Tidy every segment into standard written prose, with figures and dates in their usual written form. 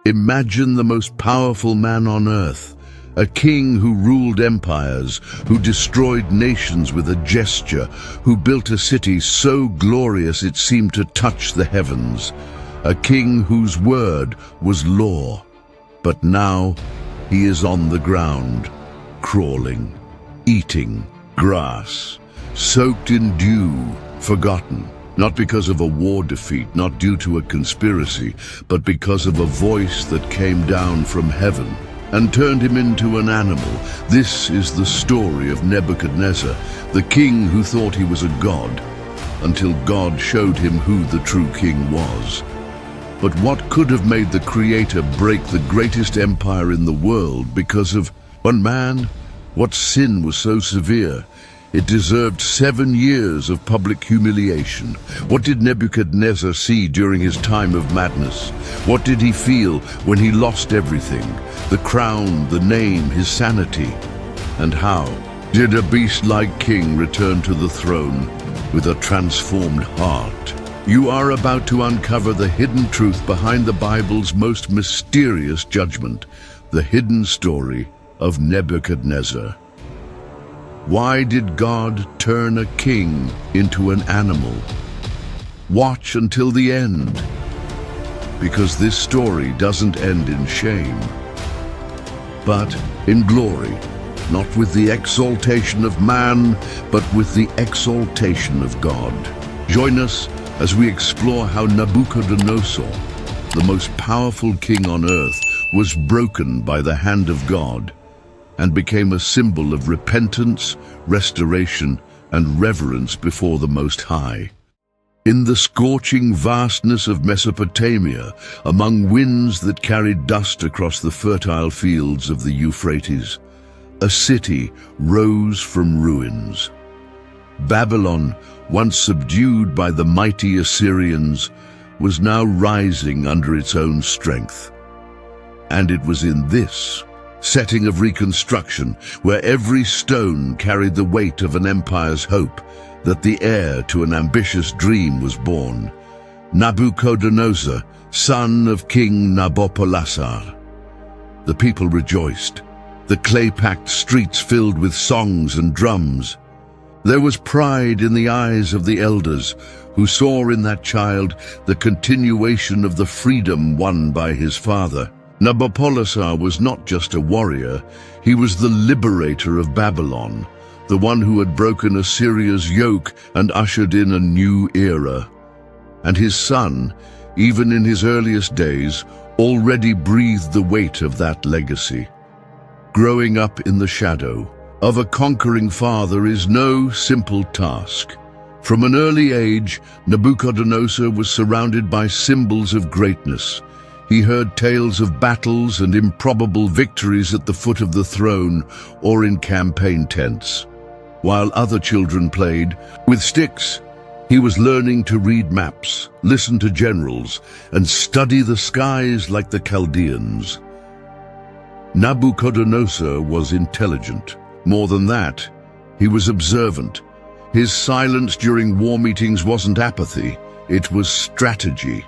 Imagine the most powerful man on earth, a king who ruled empires, who destroyed nations with a gesture, who built a city so glorious it seemed to touch the heavens, a king whose word was law. But now he is on the ground, crawling, eating grass, soaked in dew, forgotten, not because of a war defeat, not due to a conspiracy, but because of a voice that came down from heaven and turned him into an animal. This is the story of Nebuchadnezzar, the king who thought he was a god, until God showed him who the true king was. But what could have made the Creator break the greatest empire in the world because of one man? What sin was so severe? It deserved 7 years of public humiliation. What did Nebuchadnezzar see during his time of madness? What did he feel when he lost everything? The crown, the name, his sanity. And how did a beast-like king return to the throne with a transformed heart? You are about to uncover the hidden truth behind the Bible's most mysterious judgment, the hidden story of Nebuchadnezzar. Why did God turn a king into an animal? Watch until the end, because this story doesn't end in shame, but in glory, not with the exaltation of man, but with the exaltation of God. Join us as we explore how Nebuchadnezzar, the most powerful king on earth, was broken by the hand of God and became a symbol of repentance, restoration, and reverence before the Most High. In the scorching vastness of Mesopotamia, among winds that carried dust across the fertile fields of the Euphrates, a city rose from ruins. Babylon, once subdued by the mighty Assyrians, was now rising under its own strength. And it was in this setting of reconstruction, where every stone carried the weight of an empire's hope, that the heir to an ambitious dream was born. Nebuchadnezzar, son of King Nabopolassar. The people rejoiced, the clay-packed streets filled with songs and drums. There was pride in the eyes of the elders, who saw in that child the continuation of the freedom won by his father. Nabopolassar was not just a warrior, he was the liberator of Babylon, the one who had broken Assyria's yoke and ushered in a new era. And his son, even in his earliest days, already breathed the weight of that legacy. Growing up in the shadow of a conquering father is no simple task. From an early age, Nebuchadnezzar was surrounded by symbols of greatness. He heard tales of battles and improbable victories at the foot of the throne or in campaign tents. While other children played with sticks, he was learning to read maps, listen to generals, and study the skies like the Chaldeans. Nebuchadnezzar was intelligent. More than that, he was observant. His silence during war meetings wasn't apathy, it was strategy.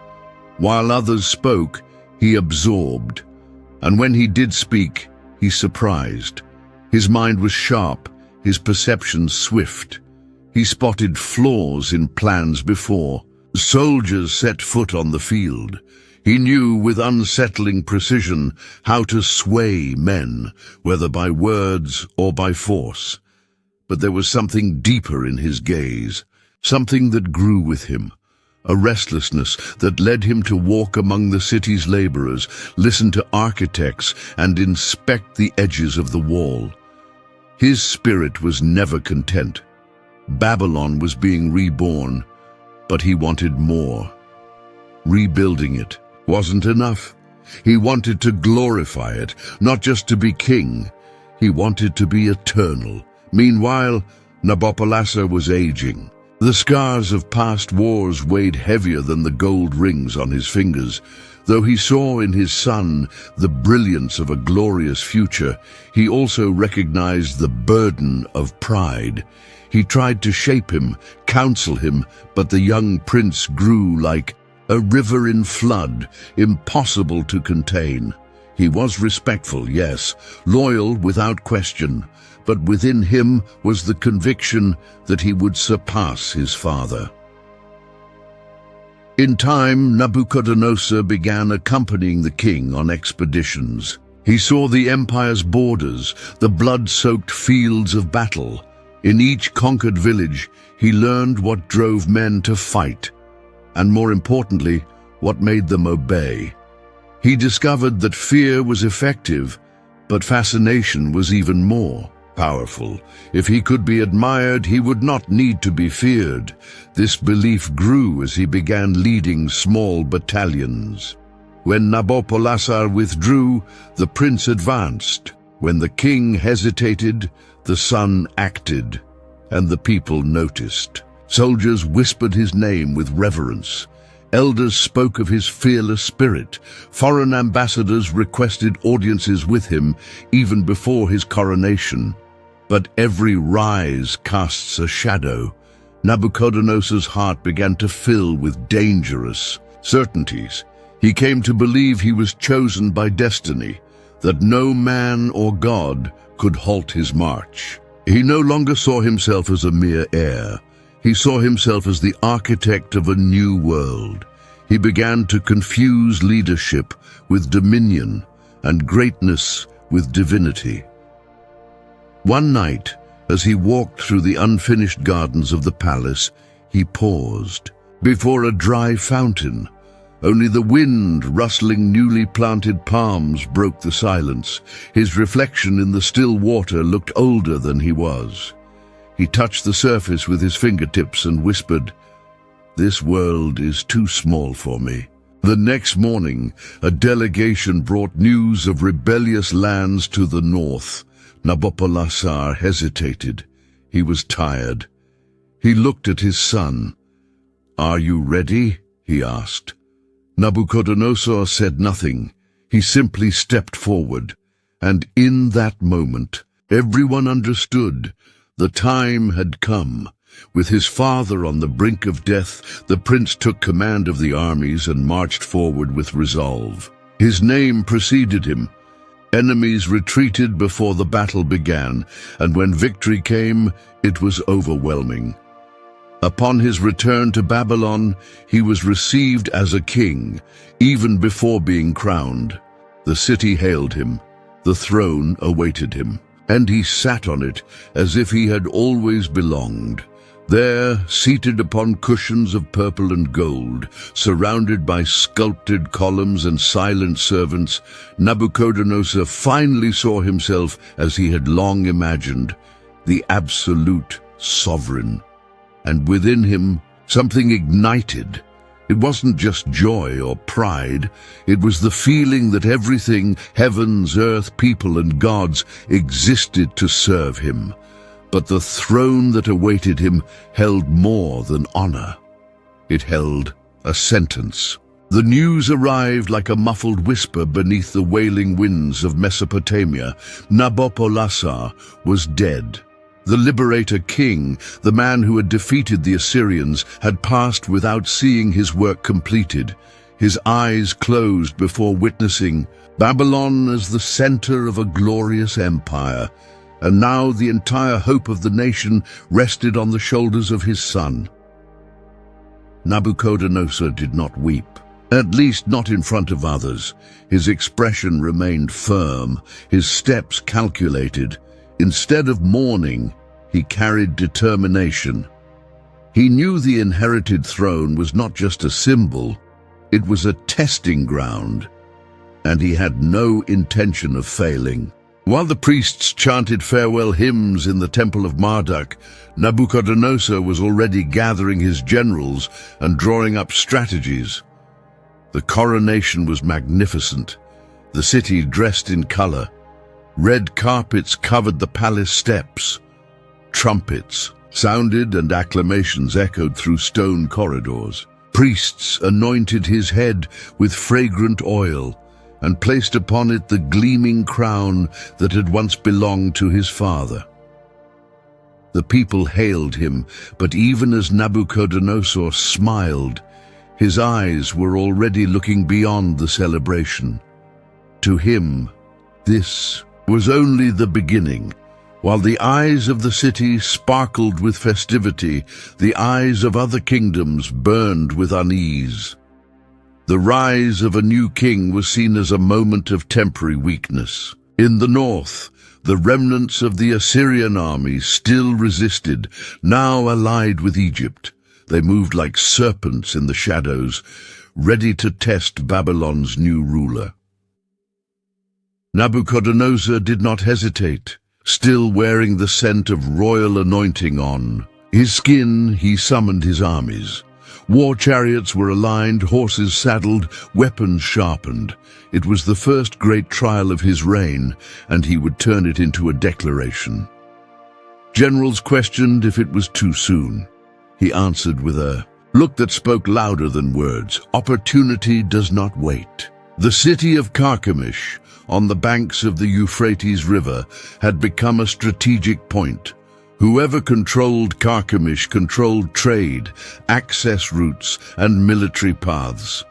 While others spoke, he absorbed. And when he did speak, he surprised. His mind was sharp, his perceptions swift. He spotted flaws in plans before soldiers set foot on the field. He knew with unsettling precision how to sway men, whether by words or by force. But there was something deeper in his gaze, something that grew with him, a restlessness that led him to walk among the city's laborers, listen to architects, and inspect the edges of the wall. His spirit was never content. Babylon was being reborn, but he wanted more. Rebuilding it wasn't enough. He wanted to glorify it, not just to be king. He wanted to be eternal. Meanwhile, Nabopolassar was aging. The scars of past wars weighed heavier than the gold rings on his fingers. Though he saw in his son the brilliance of a glorious future, he also recognized the burden of pride. He tried to shape him, counsel him, but the young prince grew like a river in flood, impossible to contain. He was respectful, yes, loyal without question, but within him was the conviction that he would surpass his father. In time, Nebuchadnezzar began accompanying the king on expeditions. He saw the empire's borders, the blood-soaked fields of battle. In each conquered village, he learned what drove men to fight, and more importantly, what made them obey. He discovered that fear was effective, but fascination was even more powerful. If he could be admired, he would not need to be feared. This belief grew as he began leading small battalions. When Nabopolassar withdrew, the prince advanced. When the king hesitated, the son acted, and the people noticed. Soldiers whispered his name with reverence. Elders spoke of his fearless spirit. Foreign ambassadors requested audiences with him even before his coronation. But every rise casts a shadow. Nebuchadnezzar's heart began to fill with dangerous certainties. He came to believe he was chosen by destiny, that no man or God could halt his march. He no longer saw himself as a mere heir. He saw himself as the architect of a new world. He began to confuse leadership with dominion and greatness with divinity. One night, as he walked through the unfinished gardens of the palace, he paused before a dry fountain. Only the wind rustling newly planted palms broke the silence. His reflection in the still water looked older than he was. He touched the surface with his fingertips and whispered, "This world is too small for me." The next morning, a delegation brought news of rebellious lands to the north. Nabopolassar hesitated. He was tired. He looked at his son. "Are you ready?" he asked. Nebuchadnezzar said nothing. He simply stepped forward. And in that moment, everyone understood. The time had come. With his father on the brink of death, the prince took command of the armies and marched forward with resolve. His name preceded him. Enemies retreated before the battle began, and when victory came, it was overwhelming. Upon his return to Babylon, he was received as a king, even before being crowned. The city hailed him. The throne awaited him, and he sat on it as if he had always belonged. There, seated upon cushions of purple and gold, surrounded by sculpted columns and silent servants, Nebuchadnezzar finally saw himself as he had long imagined, the absolute sovereign. And within him, something ignited. It wasn't just joy or pride. It was the feeling that everything, heavens, earth, people, and gods, existed to serve him. But the throne that awaited him held more than honor. It held a sentence. The news arrived like a muffled whisper beneath the wailing winds of Mesopotamia. Nabopolassar was dead. The liberator king, the man who had defeated the Assyrians, had passed without seeing his work completed. His eyes closed before witnessing Babylon as the center of a glorious empire. And now the entire hope of the nation rested on the shoulders of his son. Nebuchadnezzar did not weep, at least not in front of others. His expression remained firm, his steps calculated. Instead of mourning, he carried determination. He knew the inherited throne was not just a symbol, it was a testing ground, and he had no intention of failing. While the priests chanted farewell hymns in the temple of Marduk, Nebuchadnezzar was already gathering his generals and drawing up strategies. The coronation was magnificent, the city dressed in color. Red carpets covered the palace steps. Trumpets sounded and acclamations echoed through stone corridors. Priests anointed his head with fragrant oil and placed upon it the gleaming crown that had once belonged to his father. The people hailed him, but even as Nebuchadnezzar smiled, His eyes were already looking beyond the celebration. To him, this was only the beginning. While the eyes of the city sparkled with festivity, the eyes of other kingdoms burned with unease. The rise of a new king was seen as a moment of temporary weakness. In the north, the remnants of the Assyrian army still resisted, now allied with Egypt. They moved like serpents in the shadows, ready to test Babylon's new ruler. Nebuchadnezzar did not hesitate, still wearing the scent of royal anointing on his skin. He summoned his armies. War chariots were aligned, horses saddled, weapons sharpened. It was the first great trial of his reign, and he would turn it into a declaration. Generals questioned if it was too soon. He answered with a look that spoke louder than words. Opportunity does not wait. The city of Carchemish, on the banks of the Euphrates River, had become a strategic point. Whoever controlled Carchemish controlled trade, access routes, and military paths.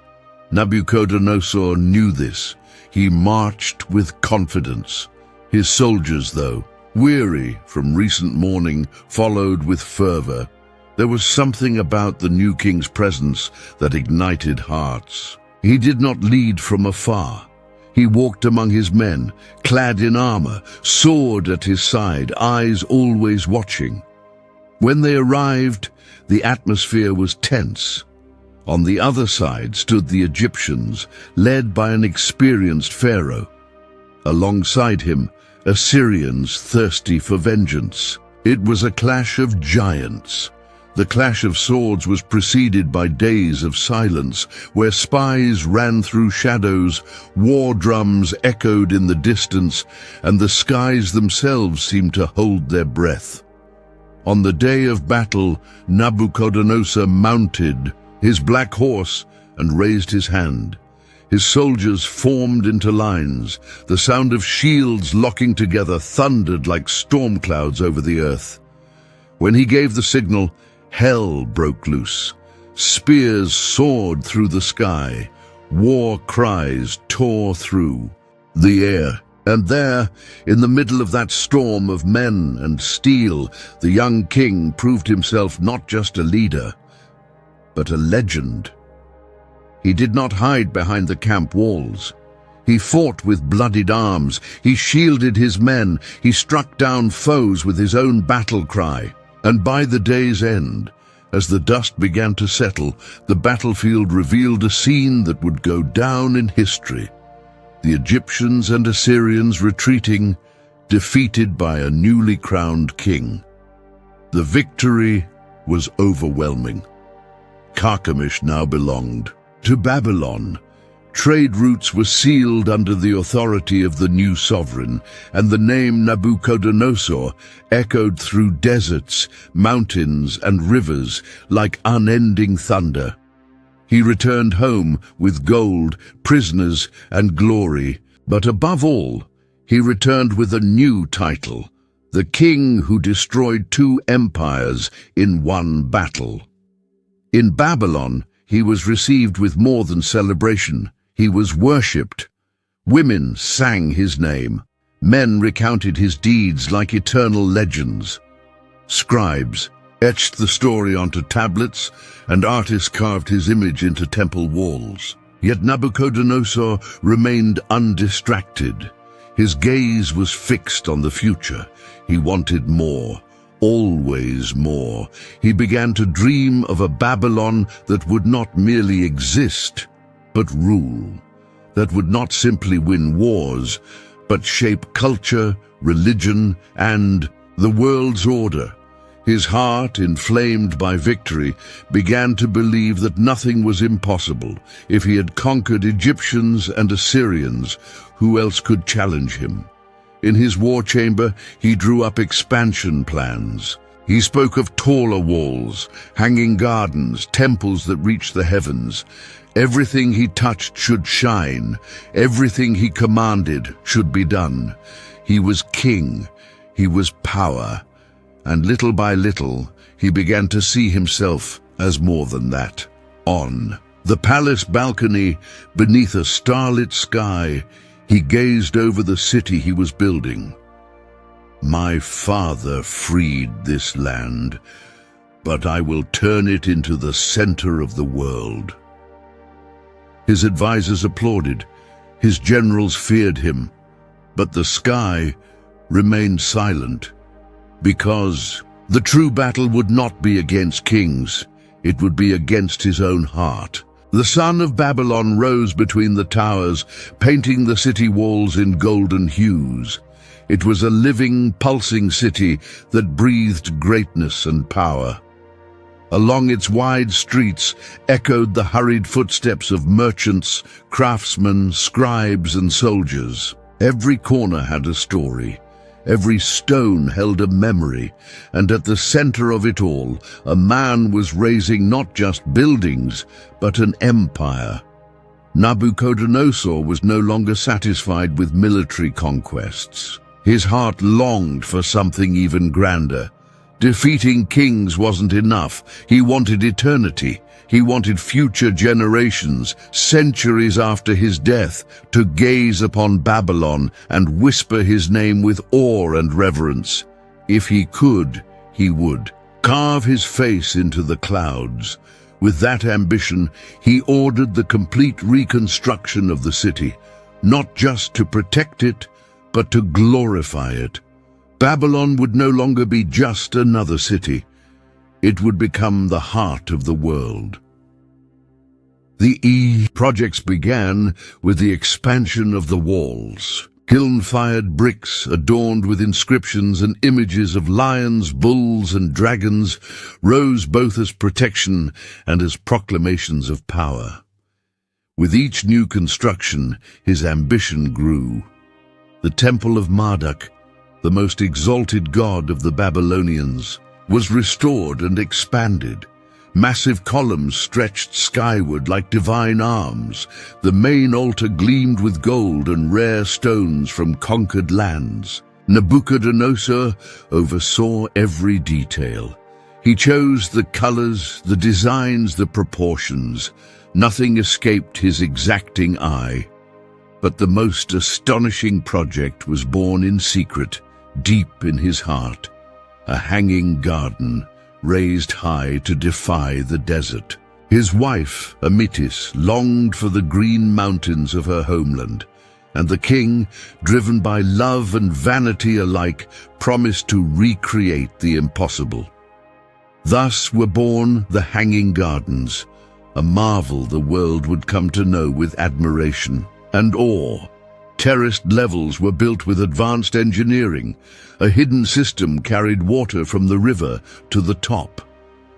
Nebuchadnezzar knew this. He marched with confidence. His soldiers, though, weary from recent mourning, followed with fervor. There was something about the new king's presence that ignited hearts. He did not lead from afar. He walked among his men, clad in armor, sword at his side, eyes always watching. When they arrived, the atmosphere was tense. On the other side stood the Egyptians, led by an experienced pharaoh. Alongside him, Assyrians thirsty for vengeance. It was a clash of giants. The clash of swords was preceded by days of silence, where spies ran through shadows, war drums echoed in the distance, and the skies themselves seemed to hold their breath. On the day of battle, Nebuchadnezzar mounted his black horse and raised his hand. His soldiers formed into lines. The sound of shields locking together thundered like storm clouds over the earth. When he gave the signal, hell broke loose. Spears soared through the sky. War cries tore through the air. And there, in the middle of that storm of men and steel, the young king proved himself not just a leader, but a legend. He did not hide behind the camp walls. He fought with bloodied arms. He shielded his men. He struck down foes with his own battle cry. And by the day's end, as the dust began to settle, the battlefield revealed a scene that would go down in history. The Egyptians and Assyrians retreating, defeated by a newly crowned king. The victory was overwhelming. Carchemish now belonged to Babylon. Trade routes were sealed under the authority of the new sovereign, and the name Nebuchadnezzar echoed through deserts, mountains, and rivers like unending thunder. He returned home with gold, prisoners, and glory, but above all, he returned with a new title, the king who destroyed 2 empires in one battle. In Babylon, he was received with more than celebration. He was worshipped. Women sang his name. Men recounted his deeds like eternal legends. Scribes etched the story onto tablets, and artists carved his image into temple walls. Yet Nebuchadnezzar remained undistracted. His gaze was fixed on the future. He wanted more, always more. He began to dream of a Babylon that would not merely exist, but rule, that would not simply win wars, but shape culture, religion, and the world's order. His heart, inflamed by victory, began to believe that nothing was impossible. If he had conquered Egyptians and Assyrians, who else could challenge him? In his war chamber, he drew up expansion plans. He spoke of taller walls, hanging gardens, temples that reached the heavens. Everything he touched should shine. Everything he commanded should be done. He was king. He was power. And little by little, he began to see himself as more than that. On The palace balcony, beneath a starlit sky, he gazed over the city he was building. My father freed this land, but I will turn it into the center of the world. His advisors applauded, his generals feared him, but the sky remained silent, because the true battle would not be against kings, it would be against his own heart. The sun of Babylon rose between the towers, painting the city walls in golden hues. It was a living, pulsing city that breathed greatness and power. Along its wide streets echoed the hurried footsteps of merchants, craftsmen, scribes, and soldiers. Every corner had a story. Every stone held a memory, and at the center of it all, a man was raising not just buildings, but an empire. Nebuchadnezzar was no longer satisfied with military conquests. His heart longed for something even grander. Defeating kings wasn't enough. He wanted eternity. He wanted future generations, centuries after his death, to gaze upon Babylon and whisper his name with awe and reverence. If he could, he would carve his face into the clouds. With that ambition, he ordered the complete reconstruction of the city, not just to protect it, but to glorify it. Babylon would no longer be just another city. It would become the heart of the world. The projects began with the expansion of the walls. Kiln-fired bricks adorned with inscriptions and images of lions, bulls, and dragons rose both as protection and as proclamations of power. With each new construction, his ambition grew. The temple of Marduk, the most exalted god of the Babylonians, was restored and expanded. Massive columns stretched skyward like divine arms. The main altar gleamed with gold and rare stones from conquered lands. Nebuchadnezzar oversaw every detail. He chose the colors, the designs, the proportions. Nothing escaped his exacting eye. But the most astonishing project was born in secret, deep in his heart. A hanging garden, raised high to defy the desert. His wife, Amitis, longed for the green mountains of her homeland, and the king, driven by love and vanity alike, promised to recreate the impossible. Thus were born the Hanging Gardens, a marvel the world would come to know with admiration and awe. Terraced levels were built with advanced engineering. A hidden system carried water from the river to the top.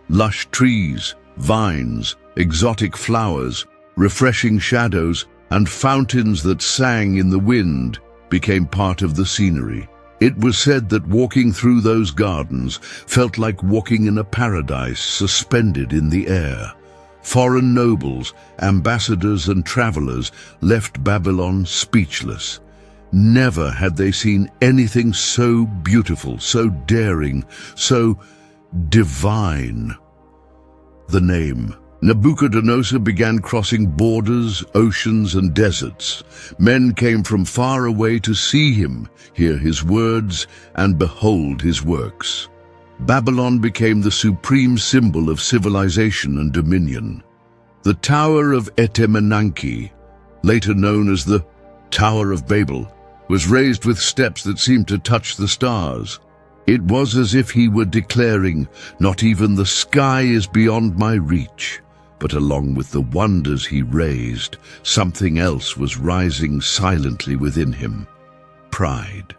Lush trees, vines, exotic flowers, refreshing shadows, and fountains that sang in the wind became part of the scenery. It was said that walking through those gardens felt like walking in a paradise suspended in the air. Foreign nobles, ambassadors, and travelers left Babylon speechless. Never had they seen anything so beautiful, so daring, so divine. The name Nebuchadnezzar began crossing borders, oceans, and deserts. Men came from far away to see him, hear his words, and behold his works. Babylon became the supreme symbol of civilization and dominion. The Tower of Etemenanki, later known as the Tower of Babel, was raised with steps that seemed to touch the stars. It was as if he were declaring, "Not even the sky is beyond my reach." But along with the wonders he raised, something else was rising silently within him: pride.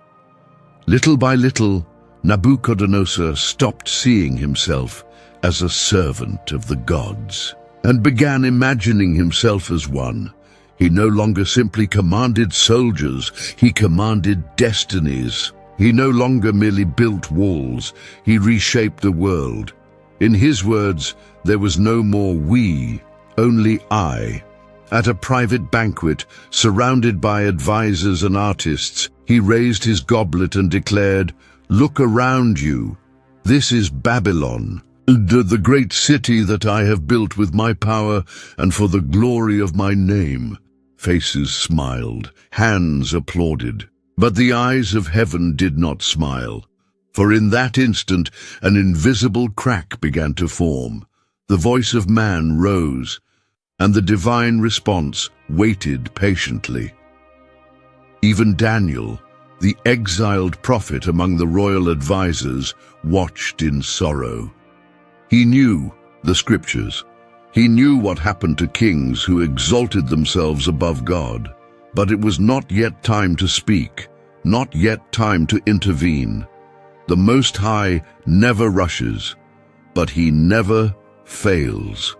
Little by little, Nebuchadnezzar stopped seeing himself as a servant of the gods and began imagining himself as one. He no longer simply commanded soldiers, he commanded destinies. He no longer merely built walls, he reshaped the world. In his words, there was no more we, only I. At a private banquet, surrounded by advisors and artists, he raised his goblet and declared, "Look around you. This is Babylon, The great city that I have built with my power and for the glory of my name." Faces smiled, hands applauded, but the eyes of heaven did not smile. For in that instant an invisible crack began to form. The voice of man rose, and the divine response waited patiently. Even Daniel, the exiled prophet among the royal advisers, watched in sorrow. He knew the scriptures. He knew what happened to kings who exalted themselves above God. But it was not yet time to speak, not yet time to intervene. The Most High never rushes, but he never fails.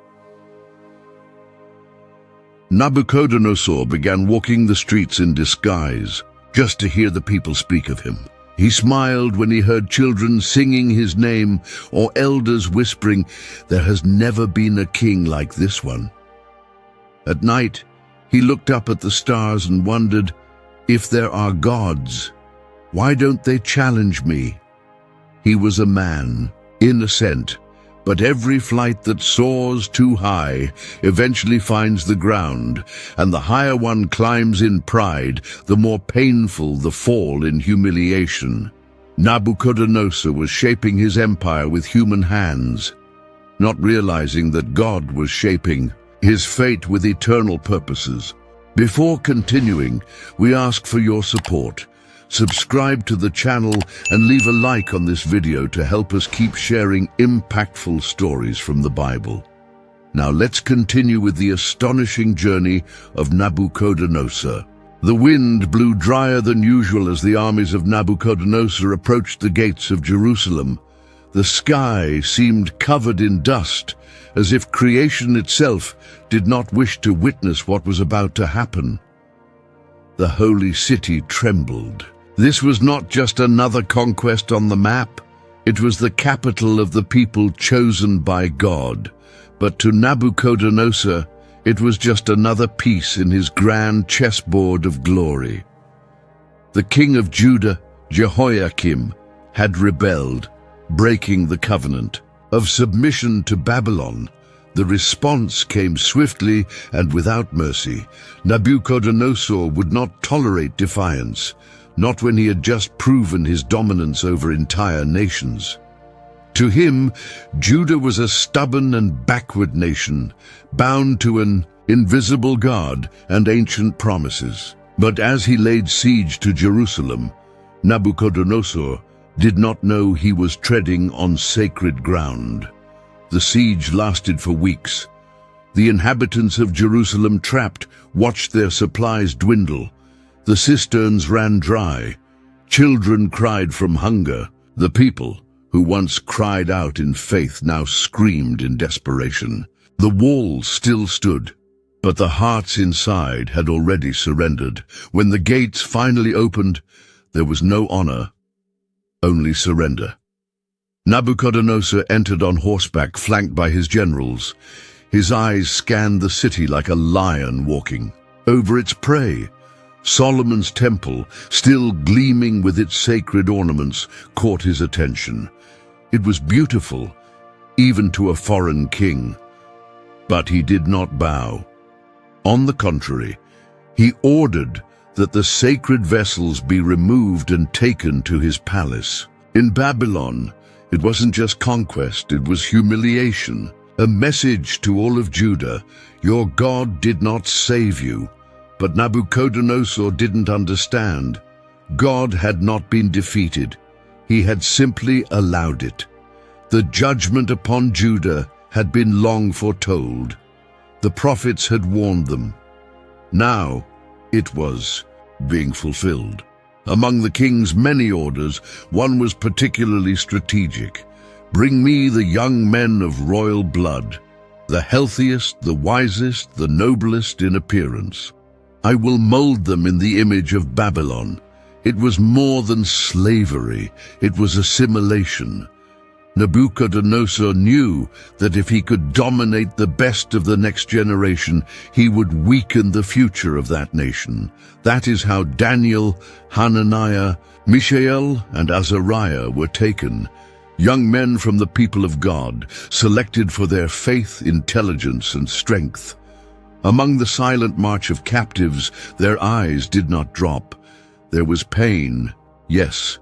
Nebuchadnezzar began walking the streets in disguise, just to hear the people speak of him. He smiled when he heard children singing his name or elders whispering, "There has never been a king like this one." At night, he looked up at the stars and wondered, "If there are gods, why don't they challenge me?" He was a man, innocent, but every flight that soars too high eventually finds the ground, and the higher one climbs in pride, the more painful the fall in humiliation. Nebuchadnezzar was shaping his empire with human hands, not realizing that God was shaping his fate with eternal purposes. Before continuing, we ask for your support. Subscribe to the channel and leave a like on this video to help us keep sharing impactful stories from the Bible. Now let's continue with the astonishing journey of Nebuchadnezzar. The wind blew drier than usual as the armies of Nebuchadnezzar approached the gates of Jerusalem. The sky seemed covered in dust, as if creation itself did not wish to witness what was about to happen. The holy city trembled. This was not just another conquest on the map. It was the capital of the people chosen by God. But to Nebuchadnezzar, it was just another piece in his grand chessboard of glory. The king of Judah, Jehoiakim, had rebelled, breaking the covenant of submission to Babylon. The response came swiftly and without mercy. Nebuchadnezzar would not tolerate defiance, not when he had just proven his dominance over entire nations. To him, Judah was a stubborn and backward nation, bound to an invisible God and ancient promises. But as he laid siege to Jerusalem, Nebuchadnezzar did not know he was treading on sacred ground. The siege lasted for weeks. The inhabitants of Jerusalem, trapped, watched their supplies dwindle. The cisterns ran dry. Children cried from hunger. The people, who once cried out in faith, now screamed in desperation. The walls still stood, but the hearts inside had already surrendered. When the gates finally opened, there was no honor, only surrender. Nebuchadnezzar entered on horseback, flanked by his generals. His eyes scanned the city like a lion walking over its prey. Solomon's temple, still gleaming with its sacred ornaments, caught his attention. It was beautiful, even to a foreign king. But he did not bow. On the contrary, he ordered that the sacred vessels be removed and taken to his palace. In Babylon, it wasn't just conquest, it was humiliation. A message to all of Judah: your God did not save you. But Nebuchadnezzar didn't understand. God had not been defeated. He had simply allowed it. The judgment upon Judah had been long foretold. The prophets had warned them. Now it was being fulfilled. Among the king's many orders, one was particularly strategic. Bring me the young men of royal blood, the healthiest, the wisest, the noblest in appearance. I will mold them in the image of Babylon. It was more than slavery, it was assimilation. Nebuchadnezzar knew that if he could dominate the best of the next generation, he would weaken the future of that nation. That is how Daniel, Hananiah, Mishael, and Azariah were taken. young men from the people of God, selected for their faith, intelligence, and strength. Among the silent march of captives, their eyes did not drop. There was pain, yes,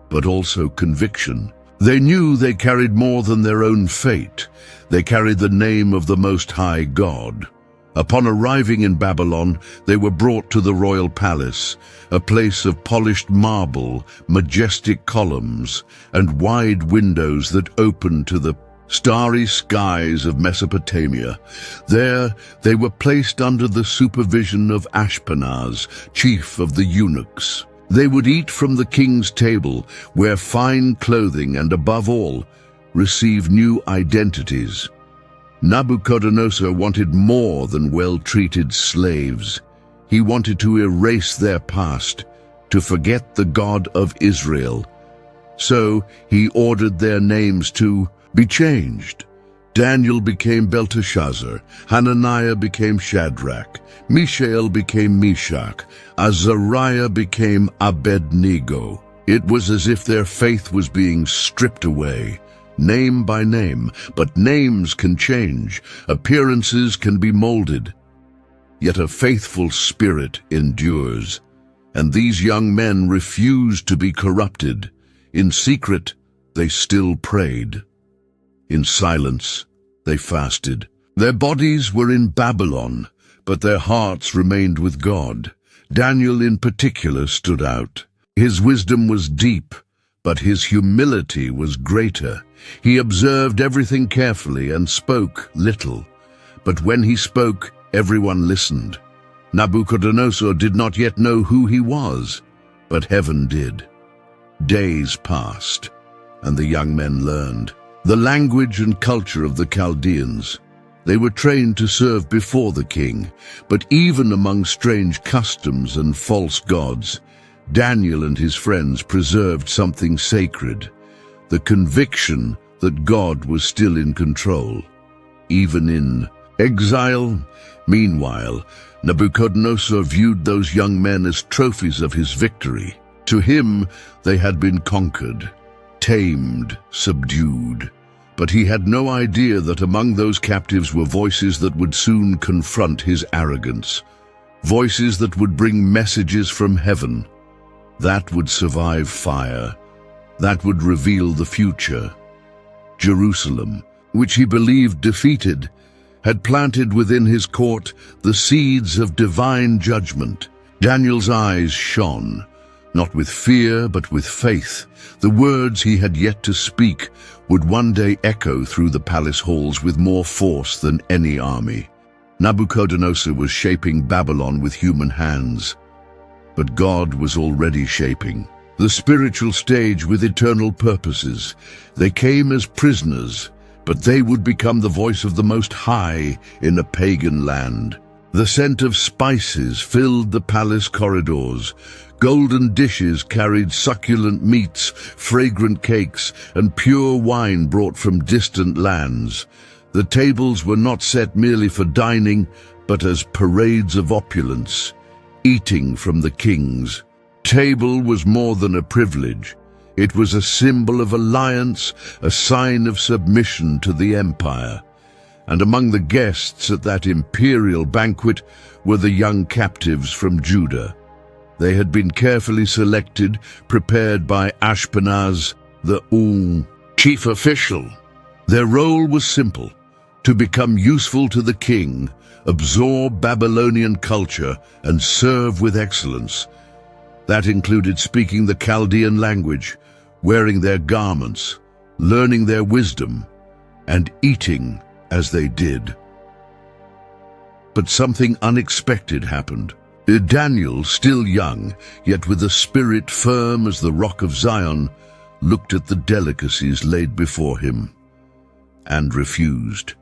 but also conviction. They knew they carried more than their own fate. They carried the name of the Most High God. Upon arriving in Babylon, they were brought to the royal palace, a place of polished marble, majestic columns, and wide windows that opened to the starry skies of Mesopotamia. There, they were placed under the supervision of Ashpenaz, chief of the eunuchs. They would eat from the king's table, wear fine clothing, and above all, receive new identities. Nebuchadnezzar wanted more than well-treated slaves. He wanted to erase their past, to forget the God of Israel. So he ordered their names to be changed. Daniel became Belteshazzar, Hananiah became Shadrach, Mishael became Meshach, Azariah became Abednego. It was as if their faith was being stripped away, name by name, but names can change, appearances can be molded. Yet a faithful spirit endures, and these young men refused to be corrupted. In secret, they still prayed. In silence, they fasted. Their bodies were in Babylon, but their hearts remained with God. Daniel in particular stood out. His wisdom was deep, but his humility was greater. He observed everything carefully and spoke little. But when he spoke, everyone listened. Nebuchadnezzar did not yet know who he was, but heaven did. Days passed, and the young men learned the language and culture of the Chaldeans. They were trained to serve before the king, but even among strange customs and false gods, Daniel and his friends preserved something sacred, the conviction that God was still in control, even in exile. Meanwhile, Nebuchadnezzar viewed those young men as trophies of his victory. To him, they had been conquered, tamed, subdued. But he had no idea that among those captives were voices that would soon confront his arrogance, voices that would bring messages from heaven, that would survive fire, that would reveal the future. Jerusalem, which he believed defeated, had planted within his court the seeds of divine judgment. Daniel's eyes shone, not with fear but with faith. The words he had yet to speak would one day echo through the palace halls with more force than any army. Nebuchadnezzar was shaping Babylon with human hands, but God was already shaping the spiritual stage with eternal purposes. They came as prisoners, but they would become the voice of the Most High in a pagan land. The scent of spices filled the palace corridors. Golden dishes carried succulent meats, fragrant cakes, and pure wine brought from distant lands. The tables were not set merely for dining, but as parades of opulence, eating from the king's table was more than a privilege. It was a symbol of alliance, a sign of submission to the empire. And among the guests at that imperial banquet were the young captives from Judah. They had been carefully selected, prepared by Ashpenaz, the chief official. Their role was simple: to become useful to the king, absorb Babylonian culture, and serve with excellence. That included speaking the Chaldean language, wearing their garments, learning their wisdom, and eating as they did. But something unexpected happened. Daniel, still young, yet with a spirit firm as the rock of Zion, looked at the delicacies laid before him and refused.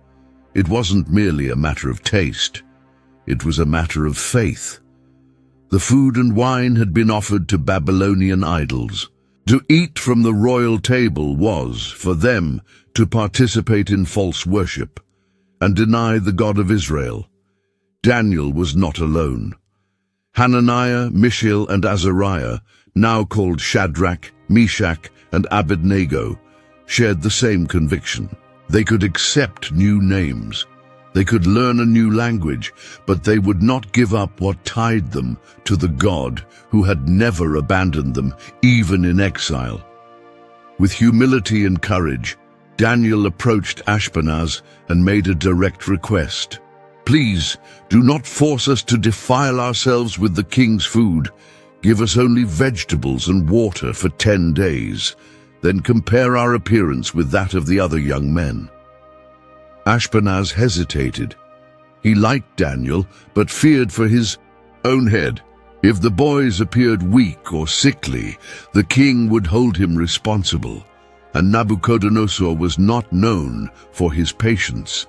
It wasn't merely a matter of taste. It was a matter of faith. The food and wine had been offered to Babylonian idols. To eat from the royal table was, for them, to participate in false worship and deny the God of Israel. Daniel was not alone. Hananiah, Mishael, and Azariah, now called Shadrach, Meshach, and Abednego, shared the same conviction. They could accept new names. They could learn a new language, but they would not give up what tied them to the God who had never abandoned them, even in exile. With humility and courage, Daniel approached Ashpenaz and made a direct request. "Please, do not force us to defile ourselves with the king's food. Give us only vegetables and water for 10 days. Then compare our appearance with that of the other young men." Ashpenaz hesitated. He liked Daniel, but feared for his own head. If the boys appeared weak or sickly, the king would hold him responsible, and Nebuchadnezzar was not known for his patience.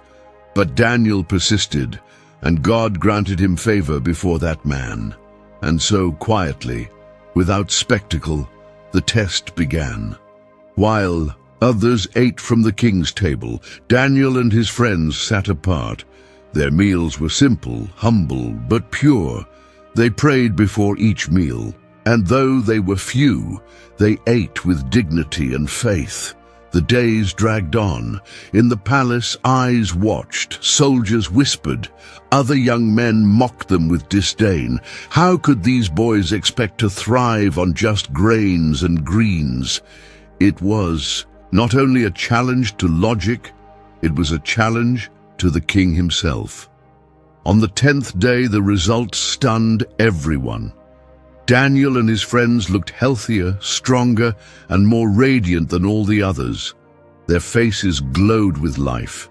But Daniel persisted, and God granted him favor before that man. And so, quietly, without spectacle, the test began. While others ate from the king's table, Daniel and his friends sat apart. Their meals were simple, humble, but pure. They prayed before each meal, and though they were few, they ate with dignity and faith. The days dragged on. In the palace, eyes watched, soldiers whispered. Other young men mocked them with disdain. How could these boys expect to thrive on just grains and greens? It was not only a challenge to logic, it was a challenge to the king himself. On the 10th day, the results stunned everyone. Daniel and his friends looked healthier, stronger, and more radiant than all the others. Their faces glowed with life.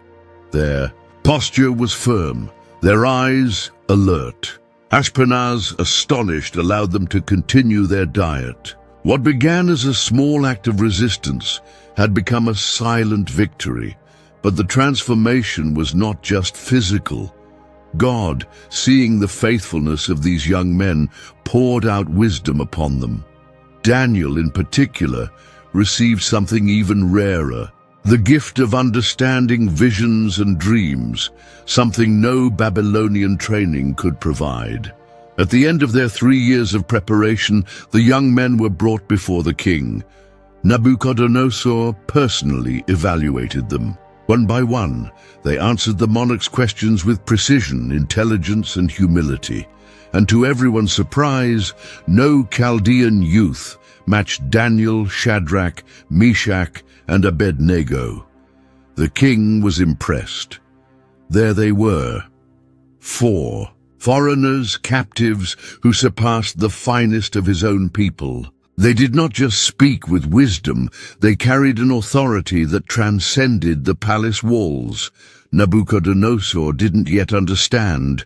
Their posture was firm, their eyes alert. Ashpenaz, astonished, allowed them to continue their diet. What began as a small act of resistance had become a silent victory. But the transformation was not just physical. God, seeing the faithfulness of these young men, poured out wisdom upon them. Daniel, in particular, received something even rarer, the gift of understanding visions and dreams, something no Babylonian training could provide. At the end of their 3 years of preparation, the young men were brought before the king. Nebuchadnezzar personally evaluated them. One by one, they answered the monarch's questions with precision, intelligence, and humility. And to everyone's surprise, no Chaldean youth matched Daniel, Shadrach, Meshach, and Abednego. The king was impressed. There they were, 4 foreigners, captives, who surpassed the finest of his own people. They did not just speak with wisdom, they carried an authority that transcended the palace walls. Nebuchadnezzar didn't yet understand,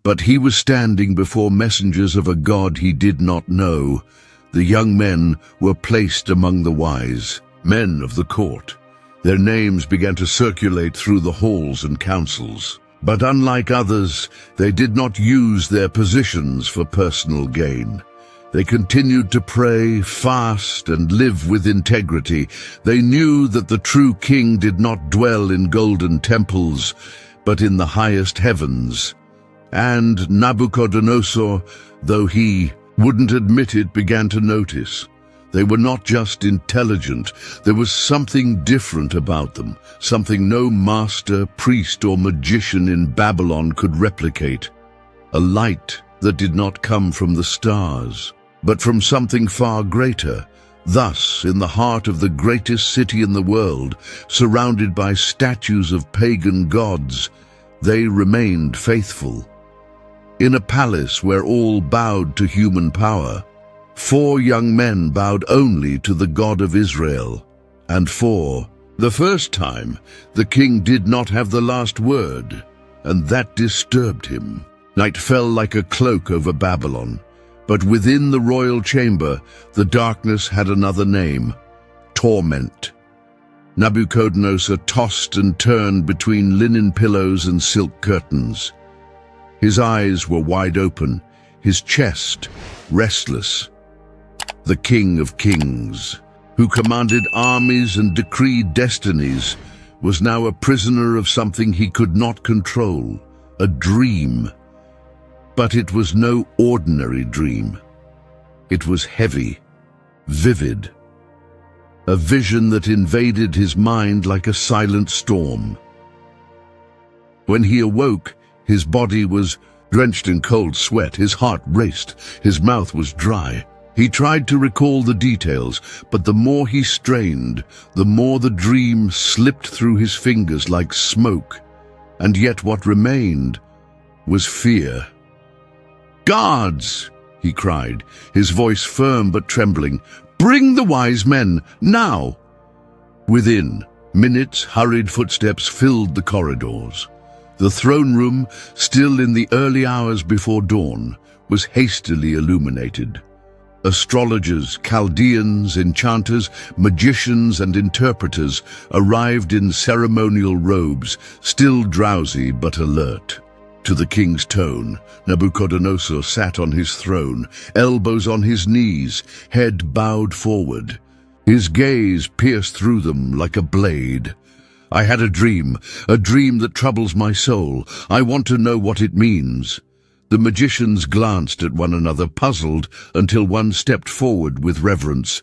but he was standing before messengers of a God he did not know. The young men were placed among the wise, men of the court. Their names began to circulate through the halls and councils. But unlike others, they did not use their positions for personal gain. They continued to pray, fast, and live with integrity. They knew that the true king did not dwell in golden temples, but in the highest heavens. And Nebuchadnezzar, though he wouldn't admit it, began to notice. They were not just intelligent. There was something different about them, something no master, priest, or magician in Babylon could replicate. A light that did not come from the stars, but from something far greater. Thus, in the heart of the greatest city in the world, surrounded by statues of pagan gods, they remained faithful. In a palace where all bowed to human power, 4 young men bowed only to the God of Israel. And for the first time, the king did not have the last word, and that disturbed him. Night fell like a cloak over Babylon. But within the royal chamber, the darkness had another name: torment. Nebuchadnezzar tossed and turned between linen pillows and silk curtains. His eyes were wide open, his chest restless. The King of Kings, who commanded armies and decreed destinies, was now a prisoner of something he could not control, a dream. But it was no ordinary dream. It was heavy, vivid. a vision that invaded his mind like a silent storm. When he awoke, his body was drenched in cold sweat, his heart raced, his mouth was dry. He tried to recall the details, but the more he strained, the more the dream slipped through his fingers like smoke. And yet what remained was fear. "Guards!" he cried, his voice firm but trembling. "Bring the wise men, now!" Within minutes, hurried footsteps filled the corridors. The throne room, still in the early hours before dawn, was hastily illuminated. Astrologers, Chaldeans, enchanters, magicians, and interpreters arrived in ceremonial robes, still drowsy but alert. To the king's tone, Nebuchadnezzar sat on his throne, elbows on his knees, head bowed forward. His gaze pierced through them like a blade. "I had a dream that troubles my soul. I want to know what it means." The magicians glanced at one another, puzzled, until one stepped forward with reverence.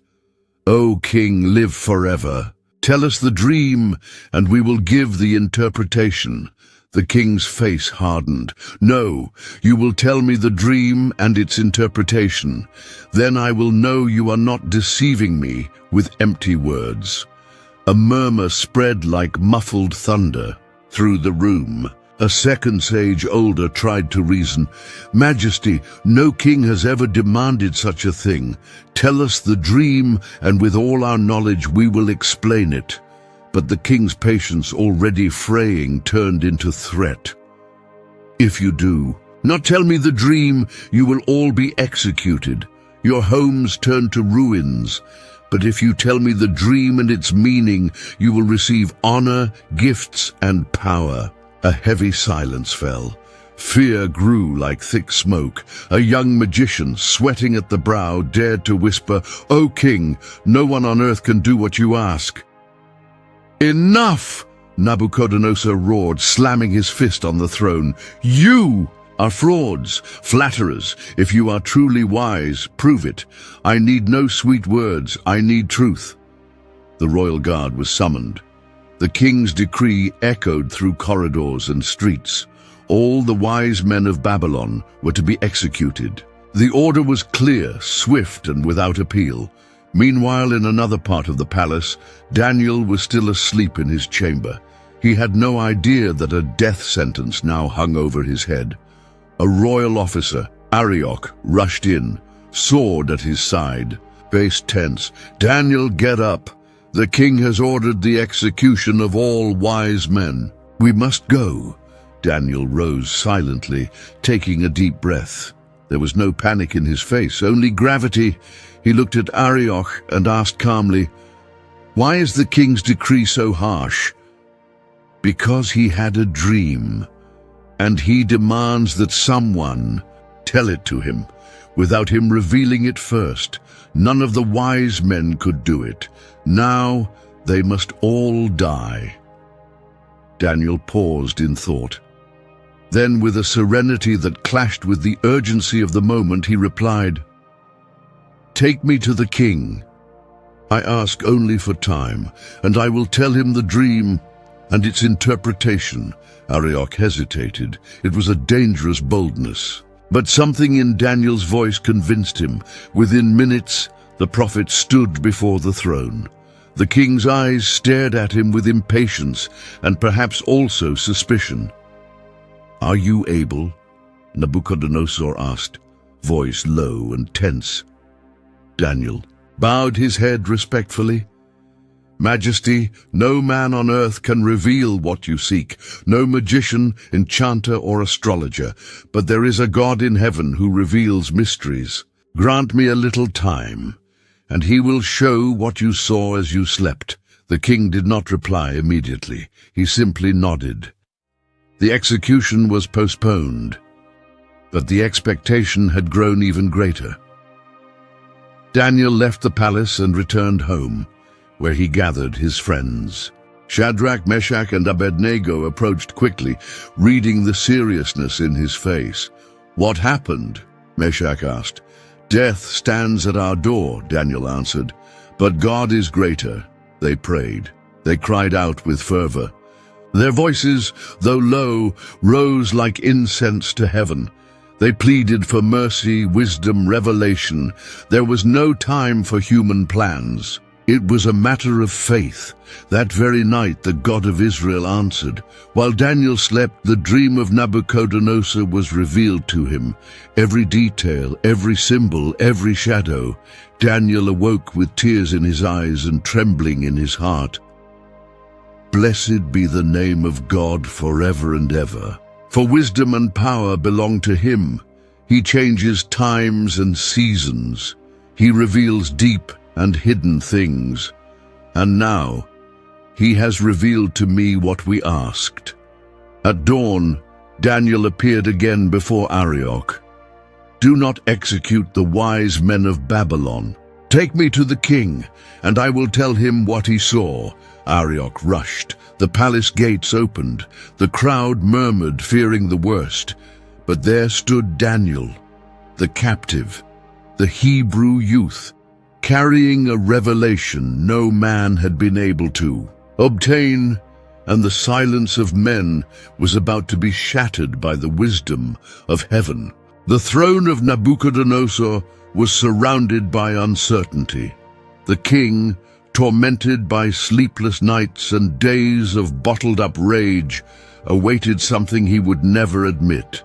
"O king, live forever. Tell us the dream, and we will give the interpretation." The king's face hardened. "No, you will tell me the dream and its interpretation. Then I will know you are not deceiving me with empty words." A murmur spread like muffled thunder through the room. A second sage older tried to reason. "Majesty, no king has ever demanded such a thing. Tell us the dream, and with all our knowledge we will explain it." But the king's patience, already fraying, turned into threat. "If you do not tell me the dream, you will all be executed. Your homes turn to ruins. But if you tell me the dream and its meaning, you will receive honor, gifts, and power." A heavy silence fell. Fear grew like thick smoke. A young magician, sweating at the brow, dared to whisper, "O king, no one on earth can do what you ask." "Enough!" Nebuchadnezzar roared, slamming his fist on the throne. "You are frauds, flatterers. If you are truly wise, prove it. I need no sweet words, I need truth." The royal guard was summoned. The king's decree echoed through corridors and streets. All the wise men of Babylon were to be executed. The order was clear, swift, and without appeal. Meanwhile, in another part of the palace, Daniel was still asleep in his chamber. He had no idea that a death sentence now hung over his head. A royal officer, Arioch, rushed in, sword at his side, face tense. "Daniel, get up. The king has ordered the execution of all wise men." "We must go." Daniel rose silently, taking a deep breath. There was no panic in his face, only gravity. He looked at Arioch and asked calmly, "Why is the king's decree so harsh?" "Because he had a dream, and he demands that someone tell it to him. Without him revealing it first, none of the wise men could do it. Now they must all die." Daniel paused in thought. Then, with a serenity that clashed with the urgency of the moment, he replied, "Take me to the king. I ask only for time, and I will tell him the dream and its interpretation." Arioch hesitated. It was a dangerous boldness. But something in Daniel's voice convinced him. Within minutes, the prophet stood before the throne. The king's eyes stared at him with impatience and perhaps also suspicion. "Are you able?" Nebuchadnezzar asked, voice low and tense. Daniel bowed his head respectfully. "Majesty, no man on earth can reveal what you seek, no magician, enchanter, or astrologer, but there is a God in heaven who reveals mysteries. Grant me a little time, and he will show what you saw as you slept." The king did not reply immediately. He simply nodded. The execution was postponed, but the expectation had grown even greater. Daniel left the palace and returned home, where he gathered his friends. Shadrach, Meshach, and Abednego approached quickly, reading the seriousness in his face. "What happened?" Meshach asked. "Death stands at our door," Daniel answered. But God is greater, they prayed. They cried out with fervor. Their voices, though low, rose like incense to heaven. They pleaded for mercy, wisdom, revelation. There was no time for human plans. It was a matter of faith. That very night the God of Israel answered. While Daniel slept, the dream of Nebuchadnezzar was revealed to him. Every detail, every symbol, every shadow. Daniel awoke with tears in his eyes and trembling in his heart. Blessed be the name of God forever and ever. For wisdom and power belong to him. He changes times and seasons. He reveals deep and hidden things. And now, he has revealed to me what we asked. At dawn, Daniel appeared again before Arioch. Do not execute the wise men of Babylon. Take me to the king, and I will tell him what he saw. Arioch rushed. The palace gates opened. The crowd murmured, fearing the worst. But there stood Daniel, the captive, the Hebrew youth, carrying a revelation no man had been able to obtain, and the silence of men was about to be shattered by the wisdom of heaven. The throne of Nebuchadnezzar was surrounded by uncertainty. The king, tormented by sleepless nights and days of bottled-up rage, awaited something he would never admit,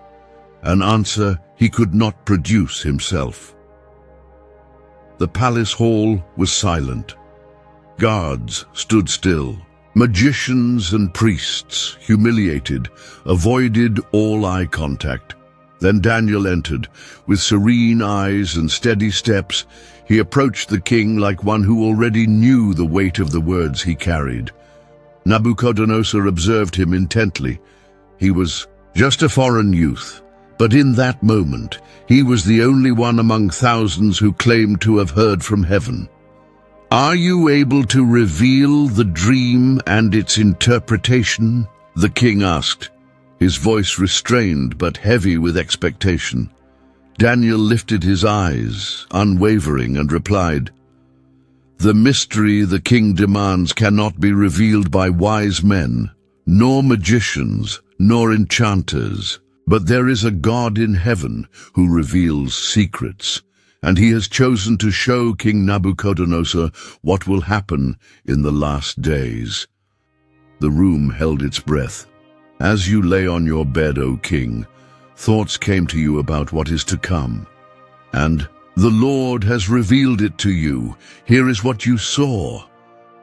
an answer he could not produce himself. The palace hall was silent. Guards stood still. Magicians and priests, humiliated, avoided all eye contact. Then Daniel entered. With serene eyes and steady steps, he approached the king like one who already knew the weight of the words he carried. Nebuchadnezzar observed him intently. He was just a foreign youth, but in that moment, he was the only one among thousands who claimed to have heard from heaven. Are you able to reveal the dream and its interpretation? The king asked, his voice restrained but heavy with expectation. Daniel lifted his eyes, unwavering, and replied, The mystery the king demands cannot be revealed by wise men, nor magicians, nor enchanters. But there is a God in heaven who reveals secrets, and he has chosen to show King Nebuchadnezzar what will happen in the last days. The room held its breath. As you lay on your bed, O king, thoughts came to you about what is to come. And the Lord has revealed it to you. Here is what you saw.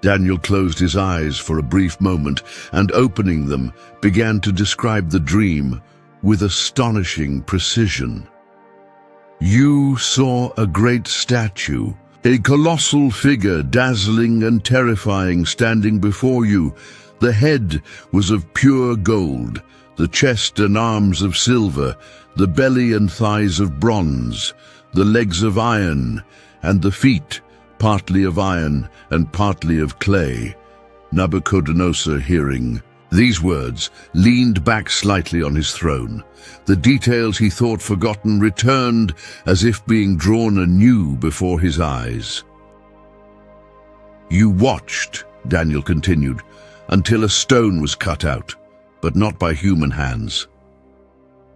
Daniel closed his eyes for a brief moment and, opening them, began to describe the dream with astonishing precision. You saw a great statue, a colossal figure, dazzling and terrifying, standing before you. The head was of pure gold, the chest and arms of silver, the belly and thighs of bronze, the legs of iron, and the feet partly of iron and partly of clay. Nebuchadnezzar, hearing these words, leaned back slightly on his throne. The details he thought forgotten returned as if being drawn anew before his eyes. You watched, Daniel continued, until a stone was cut out, but not by human hands.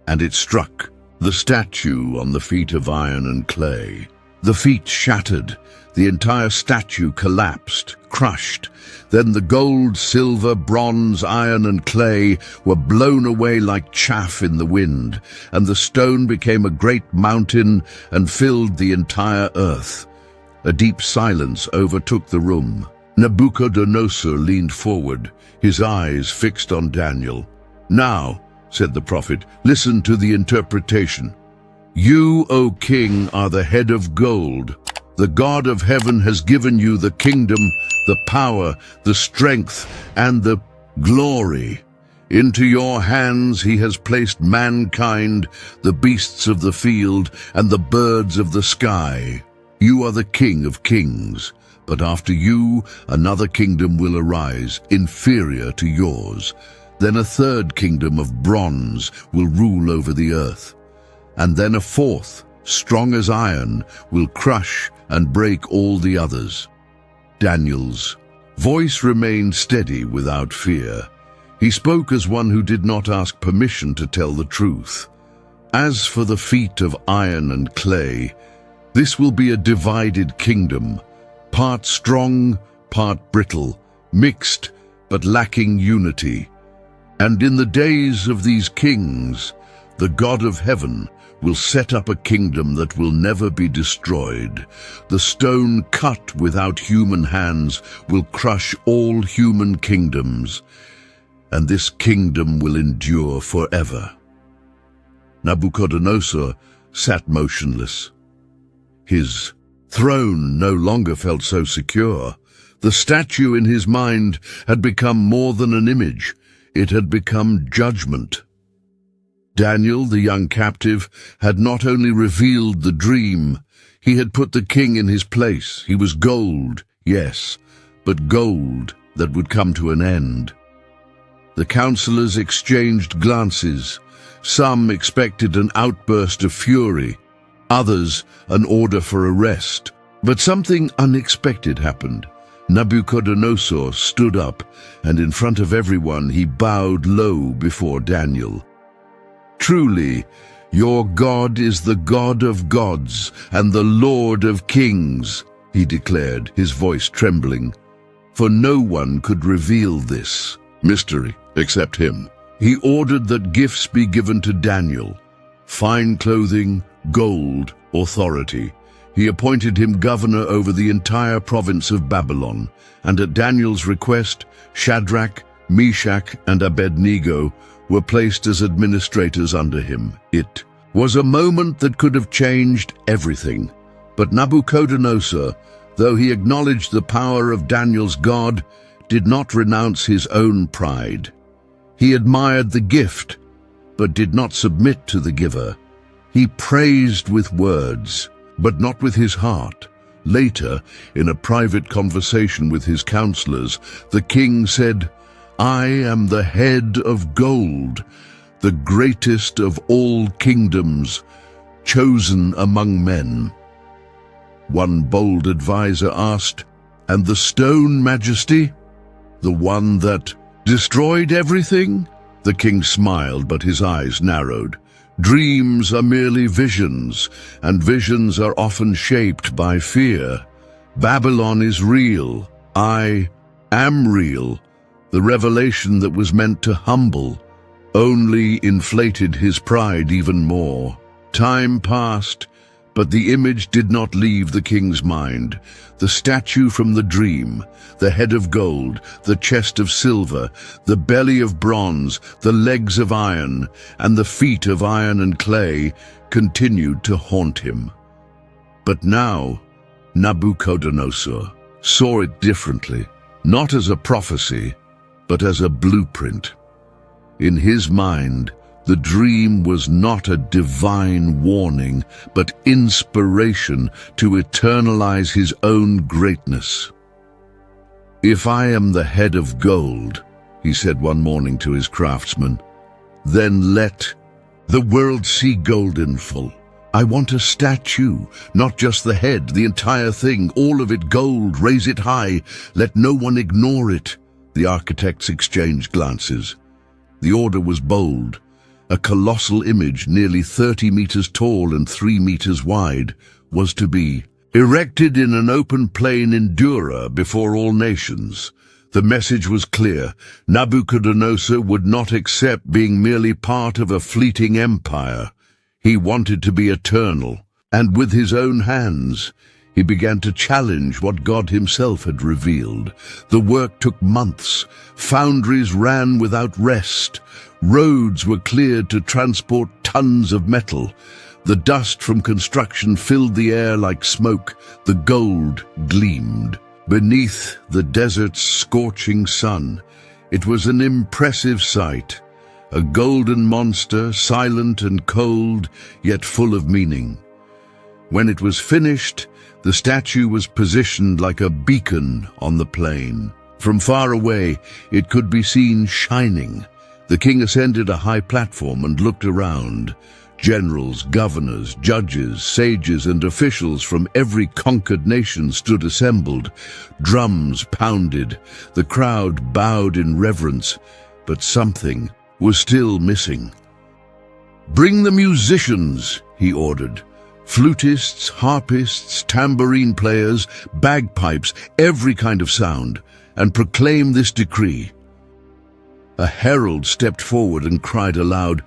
And it struck the statue on the feet of iron and clay. The feet shattered, the entire statue collapsed, crushed. Then the gold, silver, bronze, iron, and clay were blown away like chaff in the wind, and the stone became a great mountain and filled the entire earth. A deep silence overtook the room. Nebuchadnezzar leaned forward, his eyes fixed on Daniel. Now, said the prophet, listen to the interpretation. You, O king, are the head of gold. The God of heaven has given you the kingdom, the power, the strength, and the glory. Into your hands he has placed mankind, the beasts of the field, and the birds of the sky. You are the king of kings, but after you another kingdom will arise, inferior to yours. Then a third kingdom of bronze will rule over the earth. And then a fourth, strong as iron, will crush and break all the others. Daniel's voice remained steady without fear. He spoke as one who did not ask permission to tell the truth. As for the feet of iron and clay, this will be a divided kingdom, part strong, part brittle, mixed but lacking unity. And in the days of these kings, the God of heaven will set up a kingdom that will never be destroyed. The stone cut without human hands will crush all human kingdoms, and this kingdom will endure forever. Nebuchadnezzar sat motionless. His throne no longer felt so secure. The statue in his mind had become more than an image. It had become judgment. Daniel, the young captive, had not only revealed the dream, he had put the king in his place. He was gold, yes, but gold that would come to an end. The counselors exchanged glances. Some expected an outburst of fury, others an order for arrest. But something unexpected happened. Nebuchadnezzar stood up, and in front of everyone he bowed low before Daniel. "Truly, your God is the God of gods and the Lord of kings," he declared, his voice trembling. For no one could reveal this mystery except him. He ordered that gifts be given to Daniel: fine clothing, gold, authority. He appointed him governor over the entire province of Babylon, and at Daniel's request, Shadrach, Meshach, and Abednego were placed as administrators under him. It was a moment that could have changed everything. But Nebuchadnezzar, though he acknowledged the power of Daniel's God, did not renounce his own pride. He admired the gift, but did not submit to the giver. He praised with words, but not with his heart. Later, in a private conversation with his counselors, the king said, "I am the head of gold, the greatest of all kingdoms, chosen among men." One bold advisor asked, "And the stone, Majesty? The one that destroyed everything?" The king smiled, but his eyes narrowed. "Dreams are merely visions, and visions are often shaped by fear. Babylon is real. I am real." The revelation that was meant to humble only inflated his pride even more. Time passed, but the image did not leave the king's mind. The statue from the dream, the head of gold, the chest of silver, the belly of bronze, the legs of iron, and the feet of iron and clay continued to haunt him. But now, Nebuchadnezzar saw it differently, not as a prophecy, but as a blueprint. In his mind, the dream was not a divine warning, but inspiration to eternalize his own greatness. "If I am the head of gold," he said one morning to his craftsmen, "then let the world see gold in full. I want a statue, not just the head, the entire thing, all of it gold, raise it high, let no one ignore it." The architects exchanged glances. The order was bold. A colossal image, nearly 30 meters tall and 3 meters wide, was to be erected in an open plain in Dura before all nations. The message was clear. Nebuchadnezzar would not accept being merely part of a fleeting empire. He wanted to be eternal, and with his own hands, he began to challenge what God himself had revealed. The work took months. Foundries ran without rest. Roads were cleared to transport tons of metal. The dust from construction filled the air like smoke. The gold gleamed beneath the desert's scorching sun. It was an impressive sight. A golden monster, silent and cold, yet full of meaning. When it was finished, the statue was positioned like a beacon on the plain. From far away, it could be seen shining. The king ascended a high platform and looked around. Generals, governors, judges, sages, and officials from every conquered nation stood assembled. Drums pounded. The crowd bowed in reverence, but something was still missing. "Bring the musicians," he ordered. Flutists, harpists, tambourine players, bagpipes, every kind of sound, and proclaim this decree. A herald stepped forward and cried aloud,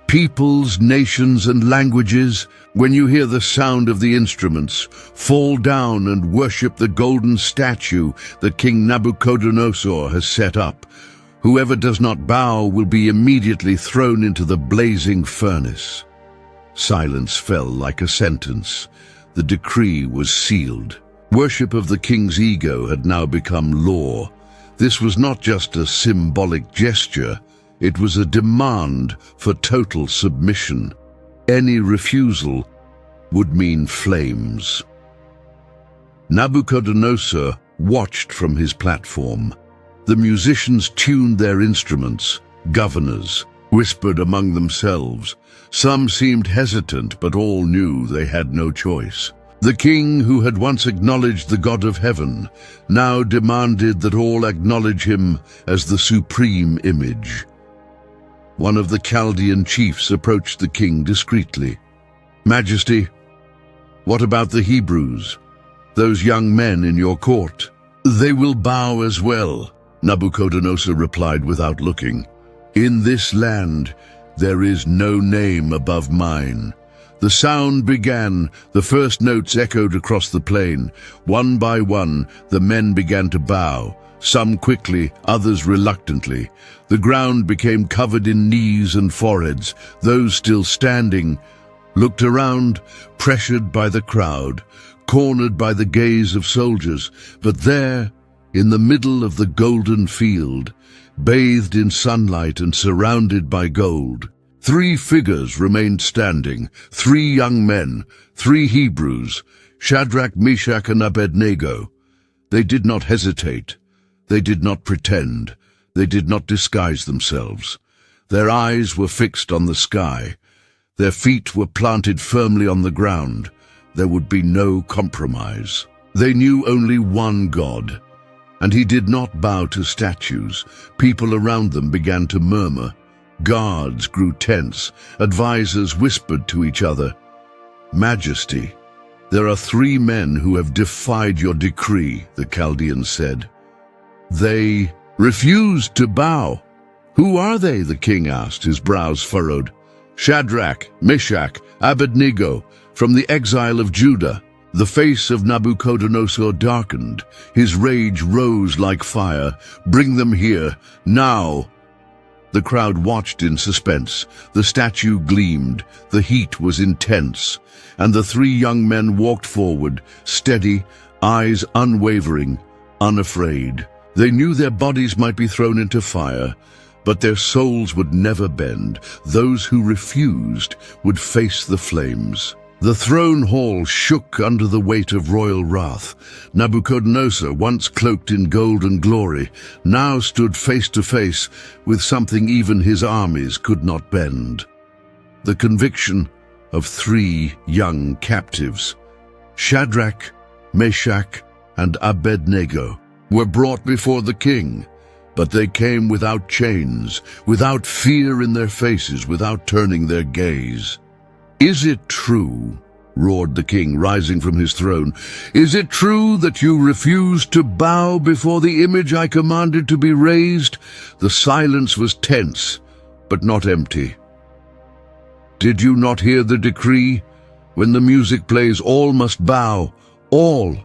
"Peoples, nations, and languages, when you hear the sound of the instruments, fall down and worship the golden statue that King Nebuchadnezzar has set up. Whoever does not bow will be immediately thrown into the blazing furnace." Silence fell like a sentence. The decree was sealed. Worship of the king's ego had now become law. This was not just a symbolic gesture. It was a demand for total submission. Any refusal would mean flames. Nebuchadnezzar watched from his platform. The musicians tuned their instruments. Governors whispered among themselves. Some seemed hesitant, but all knew they had no choice. The king, who had once acknowledged the God of heaven, now demanded that all acknowledge him as the supreme image. One of the Chaldean chiefs approached the king discreetly. "Majesty, what about the Hebrews, those young men in your court?" "They will bow as well," Nebuchadnezzar replied without looking. "In this land there is no name above mine." The sound began. The first notes echoed across the plain. One by one, the men began to bow, some quickly, others reluctantly. The ground became covered in knees and foreheads. Those still standing looked around, pressured by the crowd, cornered by the gaze of soldiers. But there, in the middle of the golden field, bathed in sunlight and surrounded by gold, 3 figures remained standing, 3 young men, 3 Hebrews, Shadrach, Meshach, and Abednego. They did not hesitate. They did not pretend. They did not disguise themselves. Their eyes were fixed on the sky. Their feet were planted firmly on the ground. There would be no compromise. They knew only one God, and he did not bow to statues. People around them began to murmur. Guards grew tense. Advisors whispered to each other. "Majesty, there are 3 men who have defied your decree," the Chaldeans said. "They refused to bow." "Who are they?" the king asked, his brows furrowed. "Shadrach, Meshach, Abednego, from the exile of Judah." The face of Nebuchadnezzar darkened. His rage rose like fire. "Bring them here, now!" The crowd watched in suspense. The statue gleamed. The heat was intense. And the 3 young men walked forward, steady, eyes unwavering, unafraid. They knew their bodies might be thrown into fire, but their souls would never bend. Those who refused would face the flames. The throne hall shook under the weight of royal wrath. Nebuchadnezzar, once cloaked in gold and glory, now stood face to face with something even his armies could not bend. The conviction of 3 young captives, Shadrach, Meshach, and Abednego, were brought before the king, but they came without chains, without fear in their faces, without turning their gaze. "Is it true," roared the king, rising from his throne, "is it true that you refused to bow before the image I commanded to be raised?" The silence was tense, but not empty. "Did you not hear the decree? When the music plays, all must bow, all.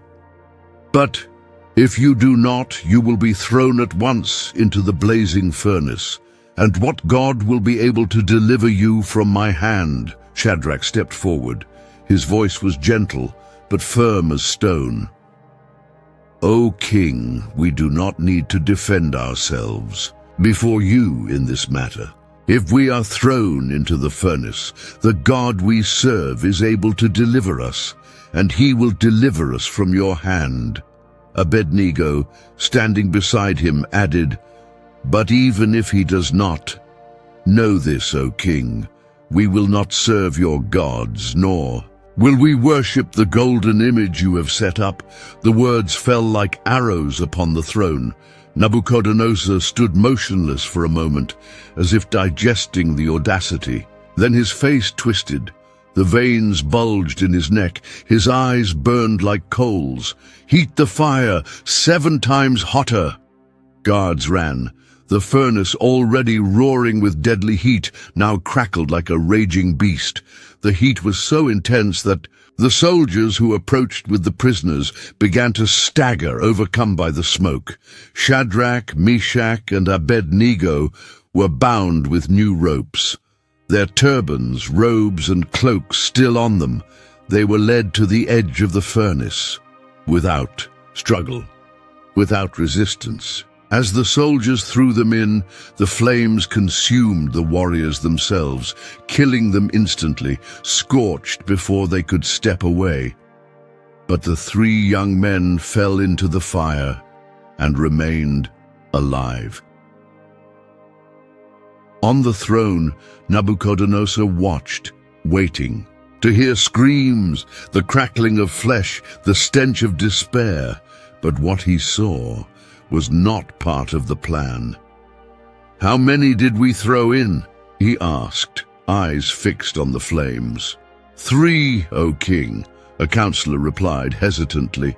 But if you do not, you will be thrown at once into the blazing furnace. And what God will be able to deliver you from my hand?" Shadrach stepped forward. His voice was gentle, but firm as stone. "O king, we do not need to defend ourselves before you in this matter. If we are thrown into the furnace, the God we serve is able to deliver us, and he will deliver us from your hand." Abednego, standing beside him, added, "But even if he does not, know this, O king, "We will not serve your gods, nor will we worship the golden image you have set up." The words fell like arrows upon the throne. Nebuchadnezzar stood motionless for a moment, as if digesting the audacity. Then his face twisted. The veins bulged in his neck. His eyes burned like coals. "Heat the fire 7 times hotter." Guards ran. The furnace, already roaring with deadly heat, now crackled like a raging beast. The heat was so intense that the soldiers who approached with the prisoners began to stagger, overcome by the smoke. Shadrach, Meshach, and Abednego were bound with new ropes. Their turbans, robes, and cloaks still on them, they were led to the edge of the furnace, without struggle, without resistance. As the soldiers threw them in, the flames consumed the warriors themselves, killing them instantly, scorched before they could step away. But the 3 young men fell into the fire and remained alive. On the throne, Nebuchadnezzar watched, waiting, to hear screams, the crackling of flesh, the stench of despair. But what he saw was not part of the plan. "How many did we throw in?" he asked, eyes fixed on the flames. 3, O king," a counselor replied hesitantly.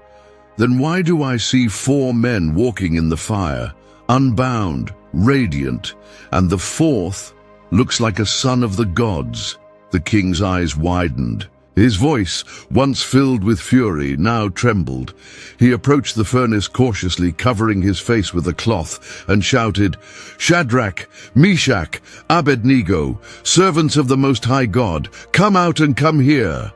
"Then why do I see 4 men walking in the fire, unbound, radiant, and the 4th looks like a son of the gods?" The king's eyes widened. His voice, once filled with fury, now trembled. He approached the furnace cautiously, covering his face with a cloth, and shouted, "Shadrach, Meshach, Abednego, servants of the Most High God, come out and come here."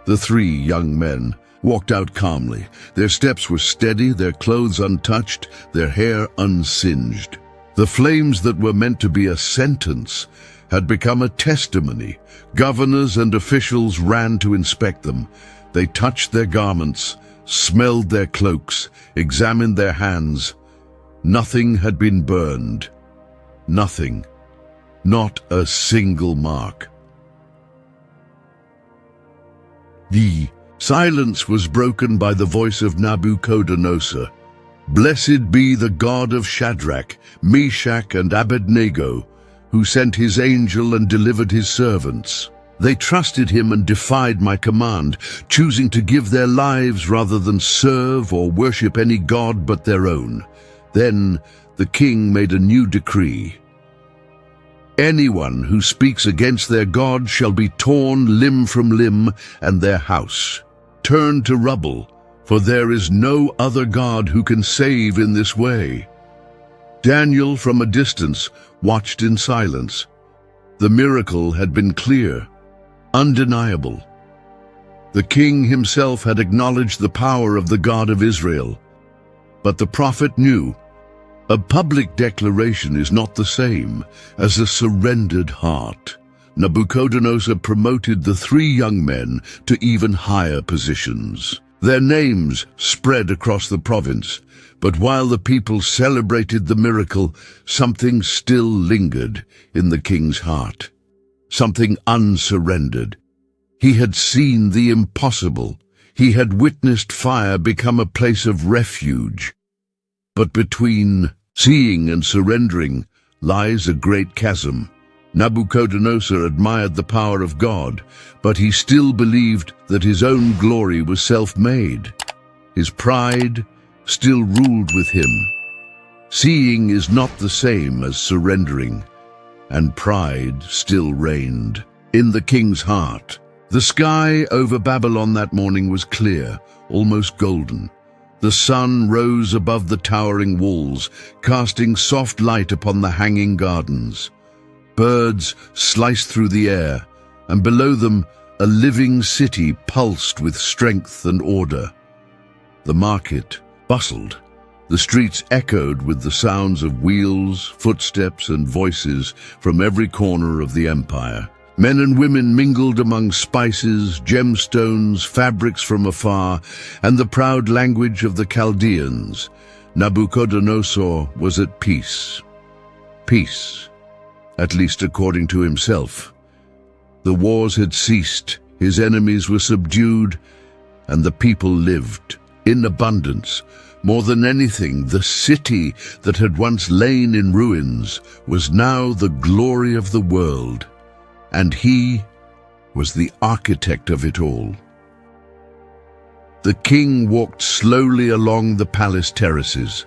The 3 young men walked out calmly. Their steps were steady, their clothes untouched, their hair unsinged. The flames that were meant to be a sentence had become a testimony. Governors and officials ran to inspect them. They touched their garments, smelled their cloaks, examined their hands. Nothing had been burned. Nothing. Not a single mark. The silence was broken by the voice of Nebuchadnezzar. "Blessed be the God of Shadrach, Meshach, and Abednego, who sent his angel and delivered his servants. They trusted him and defied my command, choosing to give their lives rather than serve or worship any god but their own." Then the king made a new decree. "Anyone who speaks against their God shall be torn limb from limb, and their house turned to rubble, for there is no other God who can save in this way." Daniel, from a distance, watched in silence. The miracle had been clear, undeniable. The king himself had acknowledged the power of the God of Israel. But the prophet knew, a public declaration is not the same as a surrendered heart. Nebuchadnezzar promoted the 3 young men to even higher positions. Their names spread across the province. But while the people celebrated the miracle, something still lingered in the king's heart. Something unsurrendered. He had seen the impossible. He had witnessed fire become a place of refuge. But between seeing and surrendering lies a great chasm. Nebuchadnezzar admired the power of God, but he still believed that his own glory was self-made. His pride still ruled with him. Seeing is not the same as surrendering, and pride still reigned in the king's heart. The sky over Babylon that morning was clear, almost golden. The sun rose above the towering walls, casting soft light upon the hanging gardens. Birds sliced through the air, and below them a living city pulsed with strength and order. The market bustled. The streets echoed with the sounds of wheels, footsteps, and voices from every corner of the empire. Men and women mingled among spices, gemstones, fabrics from afar, and the proud language of the Chaldeans. Nebuchadnezzar was at peace. Peace, at least according to himself. The wars had ceased, his enemies were subdued, and the people lived in abundance. More than anything, the city that had once lain in ruins was now the glory of the world, and he was the architect of it all. The king walked slowly along the palace terraces.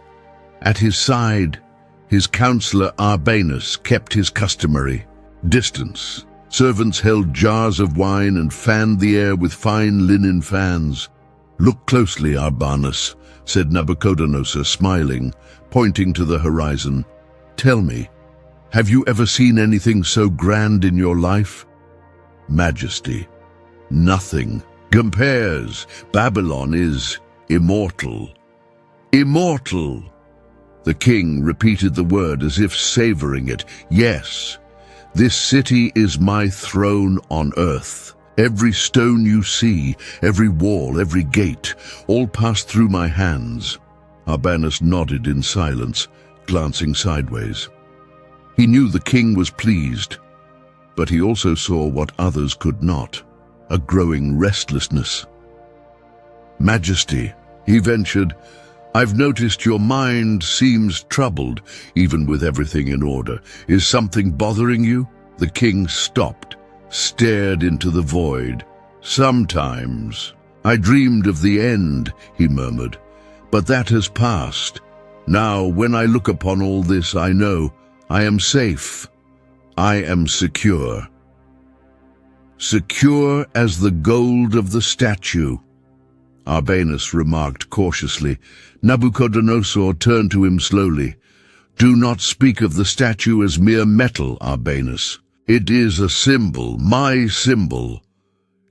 At his side, his counselor Arbanus kept his customary distance. Servants held jars of wine and fanned the air with fine linen fans. "Look closely, Arbanus," said Nebuchadnezzar, smiling, pointing to the horizon. "Tell me, have you ever seen anything so grand in your life?" "Majesty, nothing compares. Babylon is immortal." "Immortal!" The king repeated the word as if savoring it. "Yes, this city is my throne on earth. Every stone you see, every wall, every gate, all passed through my hands." Arbanus nodded in silence, glancing sideways. He knew the king was pleased, but he also saw what others could not, a growing restlessness. "Majesty," he ventured, "I've noticed your mind seems troubled, even with everything in order. Is something bothering you?" The king stopped, stared into the void. "Sometimes. I dreamed of the end," he murmured, "but that has passed. Now, when I look upon all this, I know I am safe. I am secure. Secure as the gold of the statue." Arbanus remarked cautiously. Nebuchadnezzar turned to him slowly. "Do not speak of the statue as mere metal, Arbanus. It is a symbol, my symbol."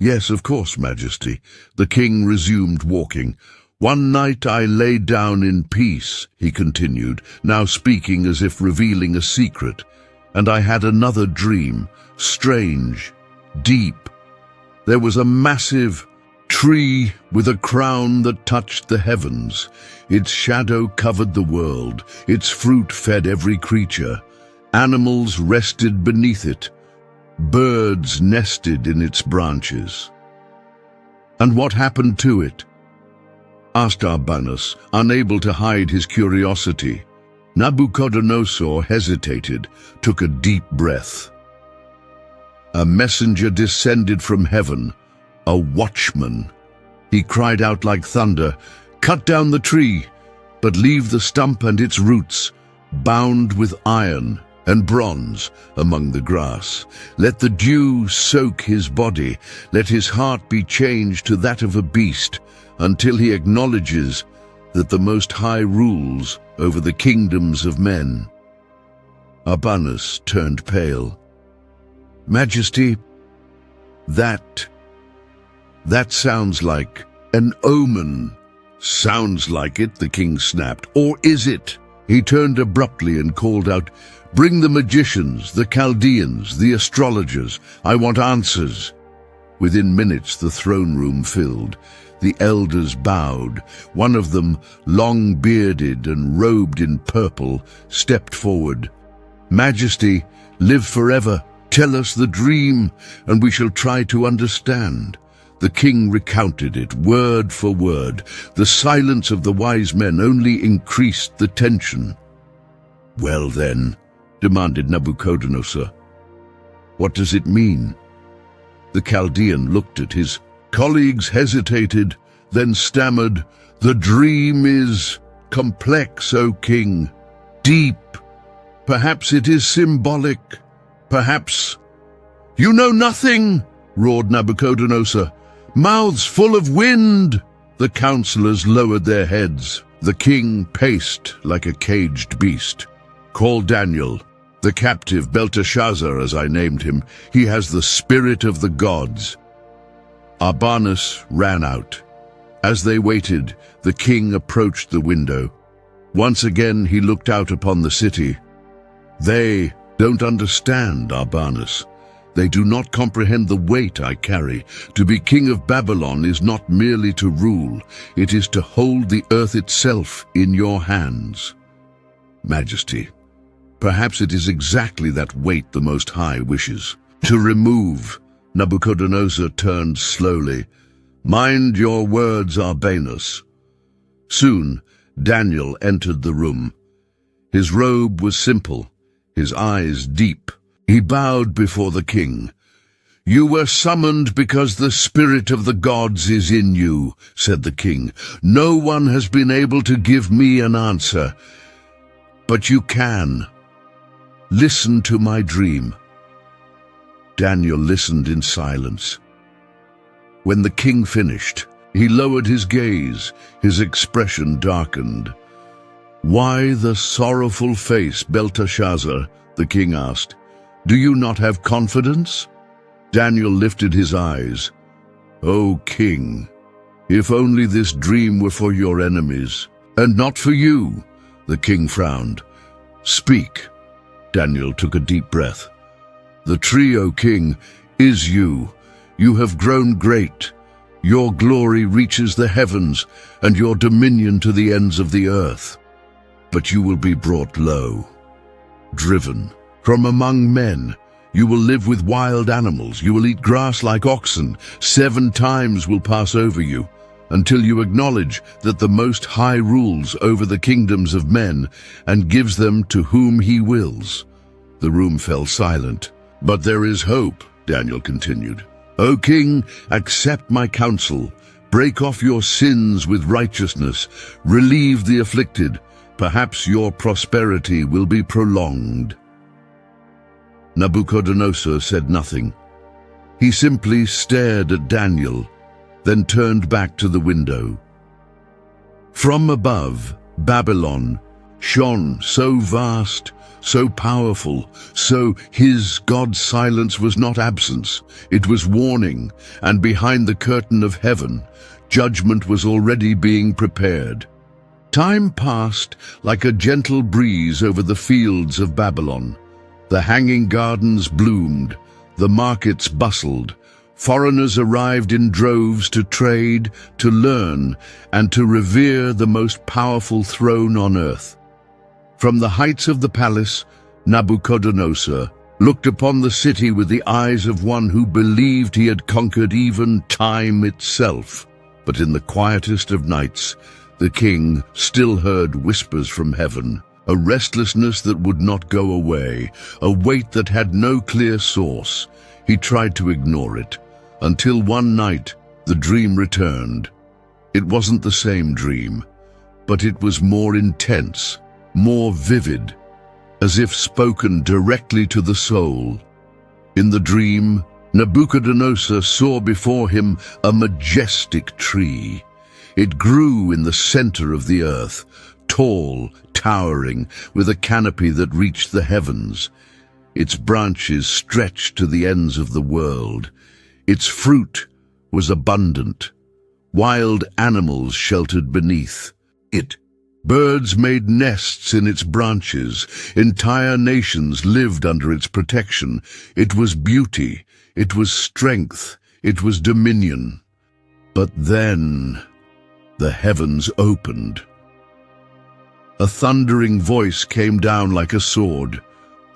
"Yes, of course, Majesty." The king resumed walking. "One night I lay down in peace," he continued, now speaking as if revealing a secret, "and I had another dream, strange, deep. There was a massive tree with a crown that touched the heavens. Its shadow covered the world. Its fruit fed every creature. Animals rested beneath it. Birds nested in its branches." "And what happened to it?" asked Arbanus, unable to hide his curiosity. Nebuchadnezzar hesitated, took a deep breath. "A messenger descended from heaven, a watchman. He cried out like thunder, 'Cut down the tree, but leave the stump and its roots, bound with iron and bronze among the grass. Let the dew soak his body, let his heart be changed to that of a beast, until he acknowledges that the Most High rules over the kingdoms of men.'" Arbanus turned pale. "Majesty, that sounds like an omen." "Sounds like it," the king snapped. "Or is it?" He turned abruptly and called out, "Bring the magicians, the Chaldeans, the astrologers. I want answers." Within minutes the throne room filled. The elders bowed. One of them, long-bearded and robed in purple, stepped forward. "Majesty, live forever. Tell us the dream, and we shall try to understand." The king recounted it, word for word. The silence of the wise men only increased the tension. "Well then," demanded Nebuchadnezzar, "what does it mean?" The Chaldean looked at his colleagues, hesitated, then stammered, "The dream is complex, O king, deep. Perhaps it is symbolic. Perhaps—" "You know nothing!" roared Nebuchadnezzar. "Mouths full of wind!" The counselors lowered their heads. The king paced like a caged beast. "Call Daniel, the captive Belteshazzar, as I named him. He has the spirit of the gods." Arbanus ran out. As they waited, the king approached the window. Once again he looked out upon the city. "They don't understand, Arbanus. They do not comprehend the weight I carry. To be king of Babylon is not merely to rule, it is to hold the earth itself in your hands." "Majesty, perhaps it is exactly that weight the Most High wishes to remove." Nebuchadnezzar turned slowly. "Mind your words, Arbanus." Soon, Daniel entered the room. His robe was simple, his eyes deep. He bowed before the king. "You were summoned because the spirit of the gods is in you," said the king. "No one has been able to give me an answer, but you can. Listen to my dream." Daniel listened in silence. When the king finished, he lowered his gaze, his expression darkened. "Why the sorrowful face, Belteshazzar?" the king asked. "Do you not have confidence?" Daniel lifted his eyes. "O king, if only this dream were for your enemies, and not for you," the king frowned. "Speak." Daniel took a deep breath. "The tree, O king, is you. You have grown great. Your glory reaches the heavens, and your dominion to the ends of the earth. But you will be brought low, driven from among men. You will live with wild animals. You will eat grass like oxen. 7 times will pass over you, until you acknowledge that the Most High rules over the kingdoms of men and gives them to whom he wills." The room fell silent. "But there is hope," Daniel continued. "O king, accept my counsel. Break off your sins with righteousness. Relieve the afflicted. Perhaps your prosperity will be prolonged." Nebuchadnezzar said nothing. He simply stared at Daniel, then turned back to the window. From above, Babylon shone so vast, so powerful, so his God's silence was not absence, it was warning, and behind the curtain of heaven, judgment was already being prepared. Time passed like a gentle breeze over the fields of Babylon. The hanging gardens bloomed, the markets bustled. Foreigners arrived in droves to trade, to learn, and to revere the most powerful throne on earth. From the heights of the palace, Nebuchadnezzar looked upon the city with the eyes of one who believed he had conquered even time itself. But in the quietest of nights, the king still heard whispers from heaven, a restlessness that would not go away, a weight that had no clear source. He tried to ignore it, until one night the dream returned. It wasn't the same dream, but it was more intense, more vivid, as if spoken directly to the soul. In the dream, Nebuchadnezzar saw before him a majestic tree. It grew in the center of the earth, tall, towering, with a canopy that reached the heavens. Its branches stretched to the ends of the world. Its fruit was abundant. Wild animals sheltered beneath it. Birds made nests in its branches. Entire nations lived under its protection. It was beauty. It was strength. It was dominion. But then the heavens opened. A thundering voice came down like a sword.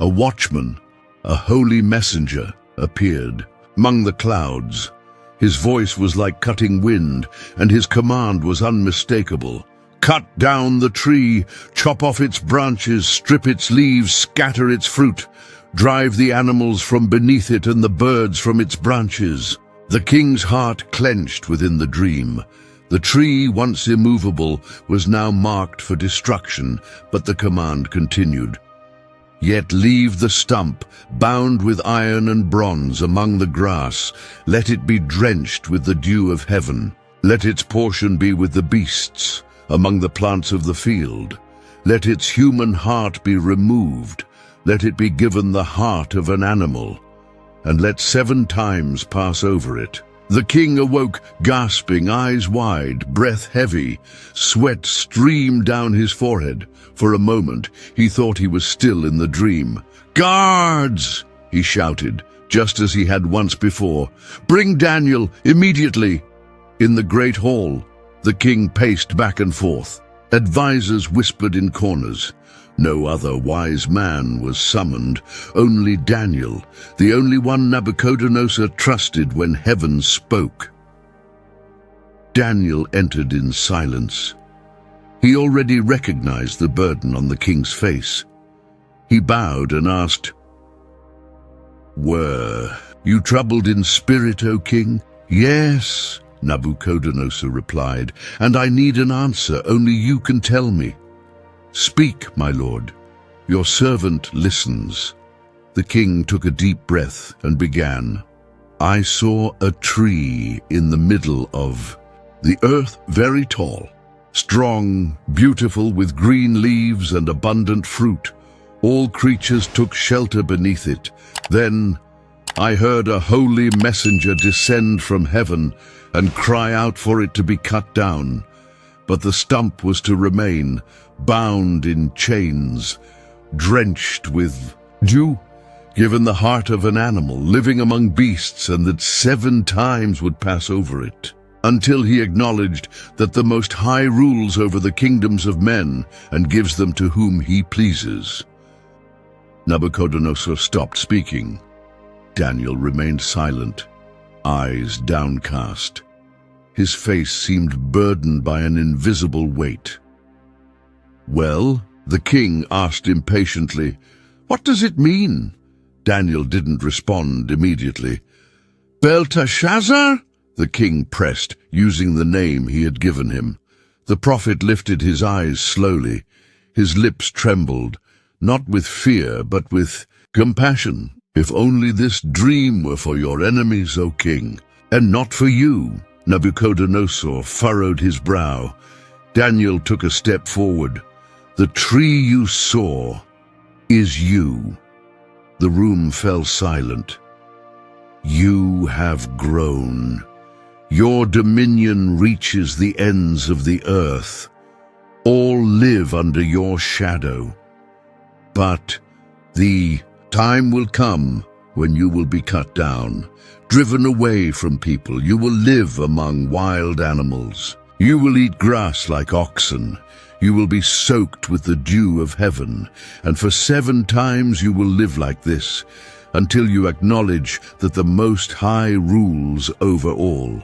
A watchman, a holy messenger, appeared among the clouds. His voice was like cutting wind, and his command was unmistakable. "Cut down the tree, chop off its branches, strip its leaves, scatter its fruit. Drive the animals from beneath it and the birds from its branches." The king's heart clenched within the dream. The tree, once immovable, was now marked for destruction, but the command continued. "Yet leave the stump, bound with iron and bronze, among the grass. Let it be drenched with the dew of heaven. Let its portion be with the beasts, among the plants of the field. Let its human heart be removed. Let it be given the heart of an animal, and let 7 times pass over it." The king awoke, gasping, eyes wide, breath heavy. Sweat streamed down his forehead. For a moment, he thought he was still in the dream. "Guards!" he shouted, just as he had once before. "Bring Daniel, immediately!" In the great hall, the king paced back and forth. Advisors whispered in corners. No other wise man was summoned, only Daniel, the only one Nebuchadnezzar trusted when heaven spoke. Daniel entered in silence. He already recognized the burden on the king's face. He bowed and asked, "Were you troubled in spirit, O king?" "Yes," Nebuchadnezzar replied, "and I need an answer. Only you can tell me." "Speak, my lord. Your servant listens." The king took a deep breath and began. "I saw a tree in the middle of the earth, very tall, strong, beautiful, with green leaves and abundant fruit. All creatures took shelter beneath it. Then I heard a holy messenger descend from heaven and cry out for it to be cut down. But the stump was to remain, bound in chains, drenched with dew, given the heart of an animal, living among beasts, and that 7 times would pass over it, until he acknowledged that the Most High rules over the kingdoms of men and gives them to whom he pleases." Nebuchadnezzar stopped speaking. Daniel remained silent, eyes downcast. His face seemed burdened by an invisible weight. "Well?" the king asked impatiently. "What does it mean?" Daniel didn't respond immediately. "Belteshazzar?" the king pressed, using the name he had given him. The prophet lifted his eyes slowly. His lips trembled, not with fear, but with compassion. "If only this dream were for your enemies, O king, and not for you." Nebuchadnezzar furrowed his brow. Daniel took a step forward. "The tree you saw is you." The room fell silent. "You have grown. Your dominion reaches the ends of the earth. All live under your shadow. But the time will come when you will be cut down, driven away from people. You will live among wild animals. You will eat grass like oxen. You will be soaked with the dew of heaven, and for 7 times you will live like this, until you acknowledge that the Most High rules over all."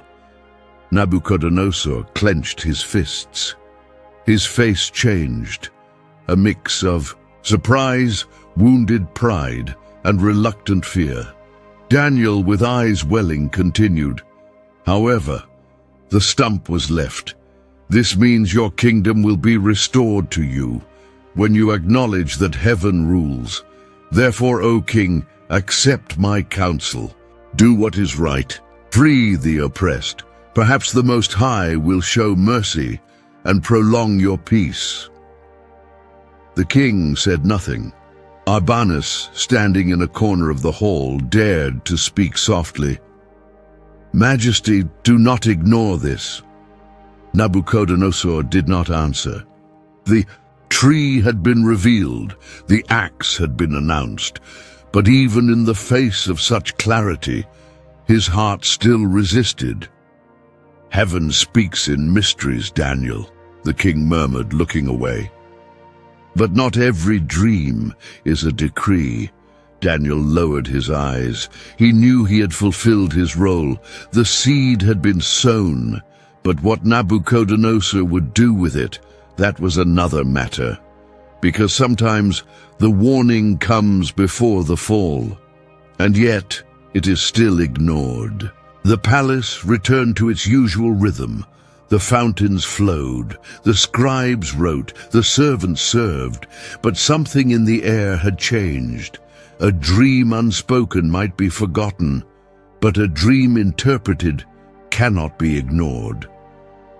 Nebuchadnezzar clenched his fists. His face changed, a mix of surprise, wounded pride, and reluctant fear. Daniel, with eyes welling, continued, "However, the stump was left. This means your kingdom will be restored to you when you acknowledge that heaven rules. Therefore, O king, accept my counsel. Do what is right. Free the oppressed. Perhaps the Most High will show mercy and prolong your peace." The king said nothing. Arbanus, standing in a corner of the hall, dared to speak softly. "Majesty, do not ignore this." Nebuchadnezzar did not answer. The tree had been revealed, the axe had been announced, but even in the face of such clarity, his heart still resisted. "Heaven speaks in mysteries, Daniel," the king murmured, looking away. "But not every dream is a decree." Daniel lowered his eyes. He knew he had fulfilled his role. The seed had been sown, but what Nebuchadnezzar would do with it, that was another matter. Because sometimes the warning comes before the fall, and yet it is still ignored. The palace returned to its usual rhythm. The fountains flowed, the scribes wrote, the servants served, but something in the air had changed. A dream unspoken might be forgotten, but a dream interpreted cannot be ignored.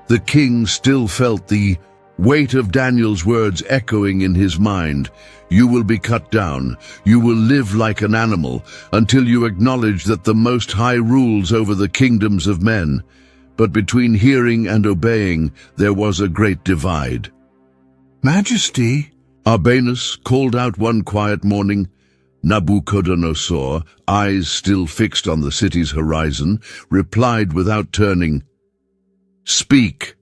The king still felt the weight of Daniel's words echoing in his mind. "You will be cut down. You will live like an animal until you acknowledge that the Most High rules over the kingdoms of men." But between hearing and obeying, there was a great divide. "Majesty," Arbanus called out one quiet morning. Nebuchadnezzar, eyes still fixed on the city's horizon, replied without turning, "Speak."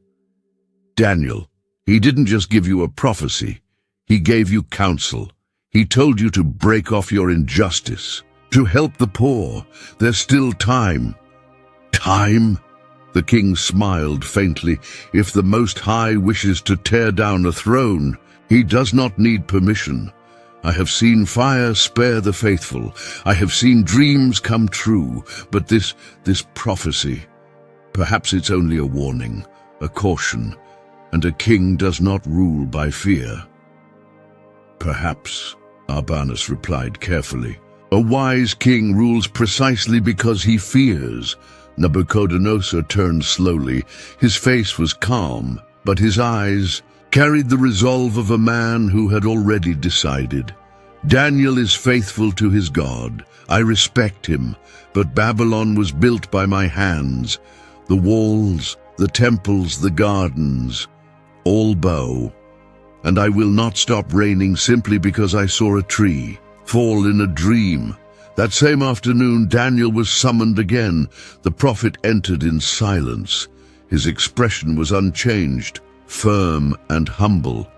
"Daniel, He didn't just give you a prophecy. He gave you counsel. He told you to break off your injustice, to help the poor. There's still time. Time? The king smiled faintly. If the Most High wishes to tear down a throne, he does not need permission. I have seen fire spare the faithful. I have seen dreams come true. But this prophecy, perhaps it's only a warning, a caution, and a king does not rule by fear. Perhaps, Arbanus replied carefully. A wise king rules precisely because he fears. Nebuchadnezzar turned slowly. His face was calm, but his eyes carried the resolve of a man who had already decided. Daniel is faithful to his God. I respect him, but Babylon was built by my hands. The walls, the temples, the gardens, all bow. And I will not stop raining simply because I saw a tree fall in a dream. That same afternoon, Daniel was summoned again. The prophet entered in silence. His expression was unchanged, firm and humble.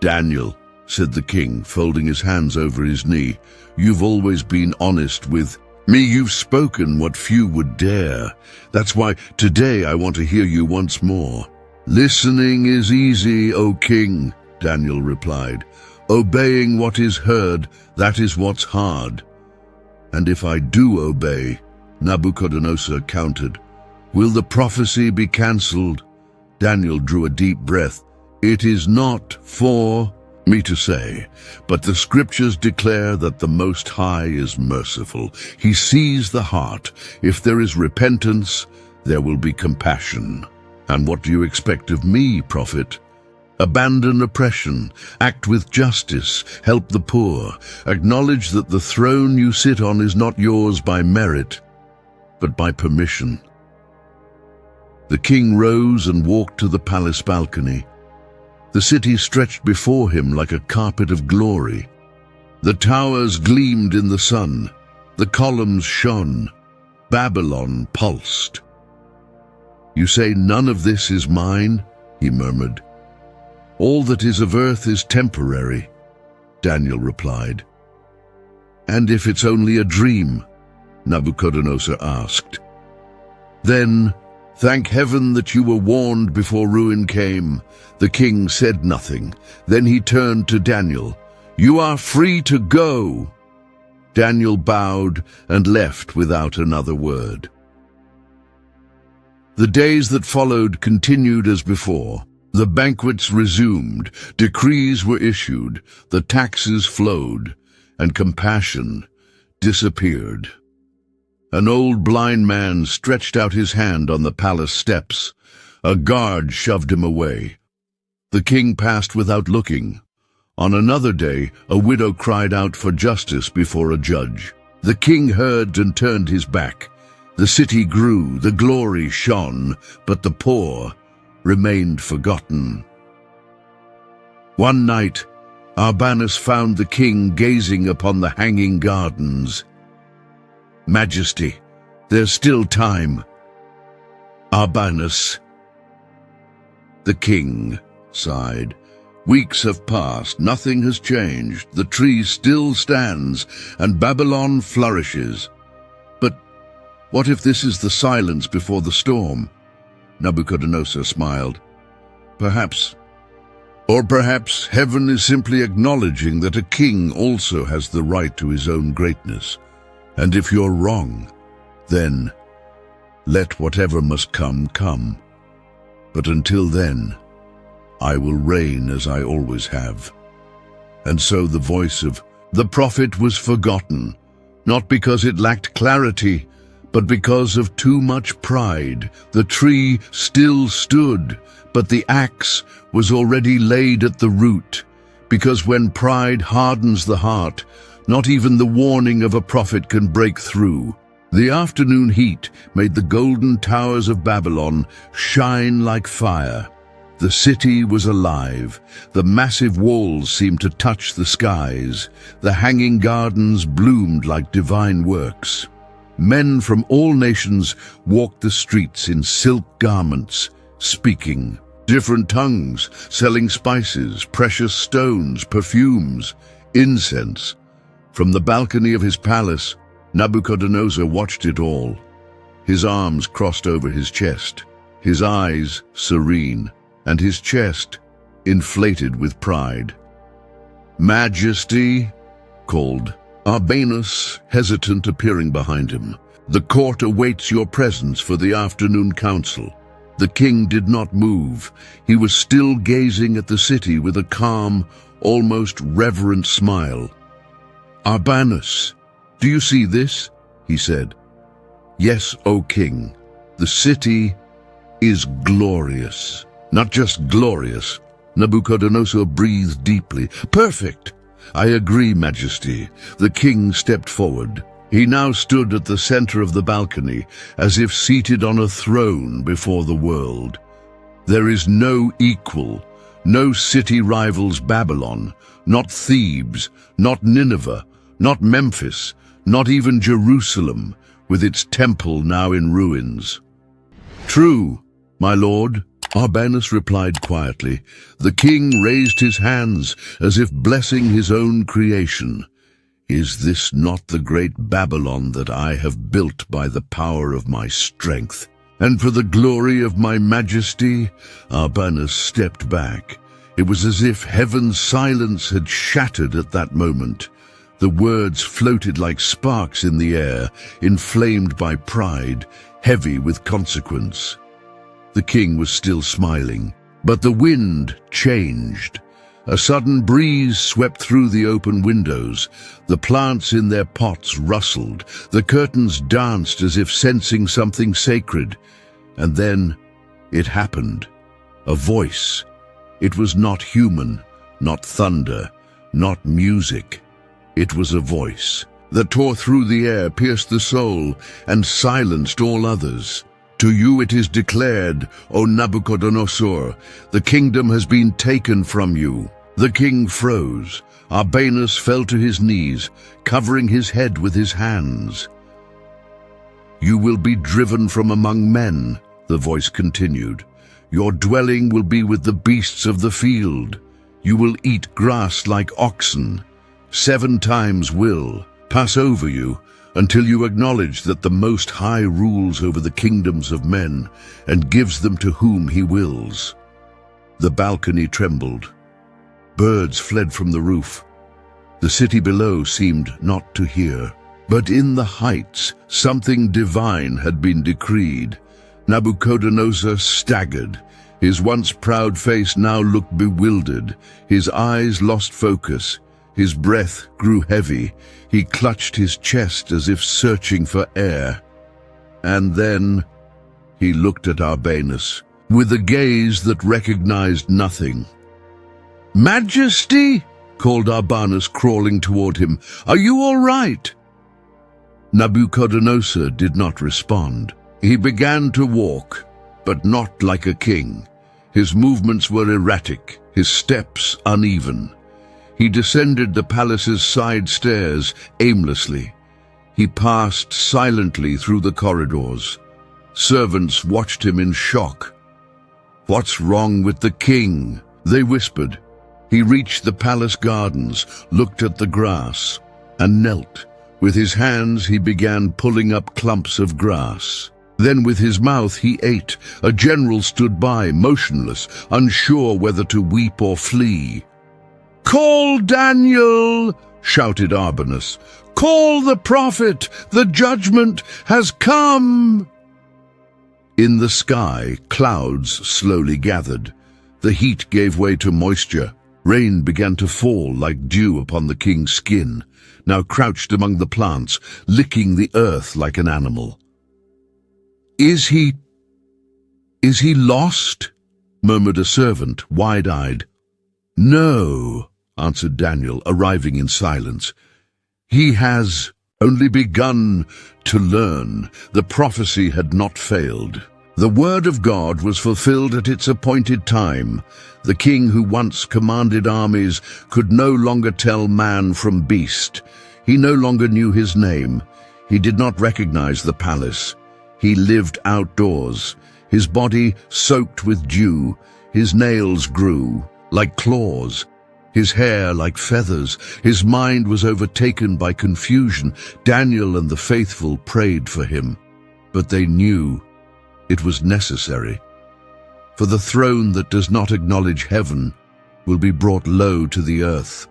"Daniel," said the king, folding his hands over his knee, "you've always been honest with me. You've spoken what few would dare. That's why today I want to hear you once more." "Listening is easy, O king," Daniel replied. "Obeying what is heard, that is what's hard." "And if I do obey," Nebuchadnezzar countered, "will the prophecy be cancelled?" Daniel drew a deep breath. "It is not for me to say, but the scriptures declare that the Most High is merciful. He sees the heart. If there is repentance, there will be compassion. And what do you expect of me, prophet? Abandon oppression, act with justice, help the poor, acknowledge that the throne you sit on is not yours by merit, but by permission." The king rose and walked to the palace balcony. The city stretched before him like a carpet of glory. The towers gleamed in the sun, the columns shone, Babylon pulsed. "You say none of this is mine?" he murmured. "All that is of earth is temporary," Daniel replied. "And if it's only a dream?" Nebuchadnezzar asked. "Then, thank heaven that you were warned before ruin came." The king said nothing. Then he turned to Daniel. "You are free to go." Daniel bowed and left without another word. The days that followed continued as before. The banquets resumed, decrees were issued, the taxes flowed, and compassion disappeared. An old blind man stretched out his hand on the palace steps. A guard shoved him away. The king passed without looking. On another day, a widow cried out for justice before a judge. The king heard and turned his back. The city grew, the glory shone, but the poor remained forgotten. One night, Arbanus found the king gazing upon the hanging gardens. "Majesty, there's still time." "Arbanus." The king sighed. "Weeks have passed, nothing has changed. The tree still stands, and Babylon flourishes. But what if this is the silence before the storm?" Nebuchadnezzar smiled. Perhaps heaven is simply acknowledging that a king also has the right to his own greatness. And if you're wrong, then let whatever must come, come. But until then, I will reign as I always have." And so the voice of the prophet was forgotten, not because it lacked clarity, but because of too much pride. The tree still stood, but the axe was already laid at the root, because when pride hardens the heart, not even the warning of a prophet can break through. The afternoon heat made the golden towers of Babylon shine like fire. The city was alive. The massive walls seemed to touch the skies. The hanging gardens bloomed like divine works. Men from all nations walked the streets in silk garments, speaking, different tongues, selling spices, precious stones, perfumes, incense. From the balcony of his palace, Nebuchadnezzar watched it all, his arms crossed over his chest, his eyes serene, and his chest inflated with pride. "Majesty," called Amos, hesitant, appearing behind him. "The court awaits your presence for the afternoon council." The king did not move. He was still gazing at the city with a calm, almost reverent smile. "Amos, do you see this?" he said. "Yes, O king, the city is glorious." "Not just glorious." Nebuchadnezzar breathed deeply. "Perfect. I agree, Majesty." The king stepped forward. He now stood at the center of the balcony, as if seated on a throne before the world. There is no equal, no city rivals Babylon, not Thebes, not Nineveh, not Memphis, not even Jerusalem, with its temple now in ruins. "True, my lord," Amos replied quietly. The king raised his hands as if blessing his own creation. "Is this not the great Babylon that I have built by the power of my strength? And for the glory of my majesty?" Amos stepped back. It was as if heaven's silence had shattered at that moment. The words floated like sparks in the air, inflamed by pride, heavy with consequence. The king was still smiling, but the wind changed. A sudden breeze swept through the open windows. The plants in their pots rustled. The curtains danced as if sensing something sacred. And then it happened. A voice. It was not human, not thunder, not music. It was a voice that tore through the air, pierced the soul, and silenced all others. "To you it is declared, O Nebuchadnezzar, the kingdom has been taken from you." The king froze. Amos fell to his knees, covering his head with his hands. "You will be driven from among men," the voice continued. "Your dwelling will be with the beasts of the field. You will eat grass like oxen. 7 times will pass over you, until you acknowledge that the Most High rules over the kingdoms of men and gives them to whom he wills." The balcony trembled. Birds fled from the roof. The city below seemed not to hear. But in the heights, something divine had been decreed. Nebuchadnezzar staggered. His once proud face now looked bewildered. His eyes lost focus. His breath grew heavy. He clutched his chest as if searching for air. And then he looked at Amos with a gaze that recognized nothing. "Majesty," called Amos, crawling toward him, "are you all right?" Nebuchadnezzar did not respond. He began to walk, but not like a king. His movements were erratic, his steps uneven. He descended the palace's side stairs aimlessly. He passed silently through the corridors. Servants watched him in shock. "What's wrong with the king?" they whispered. He reached the palace gardens, looked at the grass, and knelt. With his hands he began pulling up clumps of grass. Then with his mouth he ate. A general stood by, motionless, unsure whether to weep or flee. "Call Daniel!" shouted Amos. "Call the prophet! The judgment has come!" In the sky, clouds slowly gathered. The heat gave way to moisture. Rain began to fall like dew upon the king's skin, now crouched among the plants, licking the earth like an animal. Is he lost?" murmured a servant, wide-eyed. "No," answered Daniel, arriving in silence. "He has only begun to learn." The prophecy had not failed. The word of God was fulfilled at its appointed time. The king who once commanded armies could no longer tell man from beast. He no longer knew his name. He did not recognize the palace. He lived outdoors, his body soaked with dew, His nails grew like claws, his hair like feathers. His mind was overtaken by confusion. Daniel and the faithful prayed for him, but they knew it was necessary. For the throne that does not acknowledge heaven will be brought low to the earth,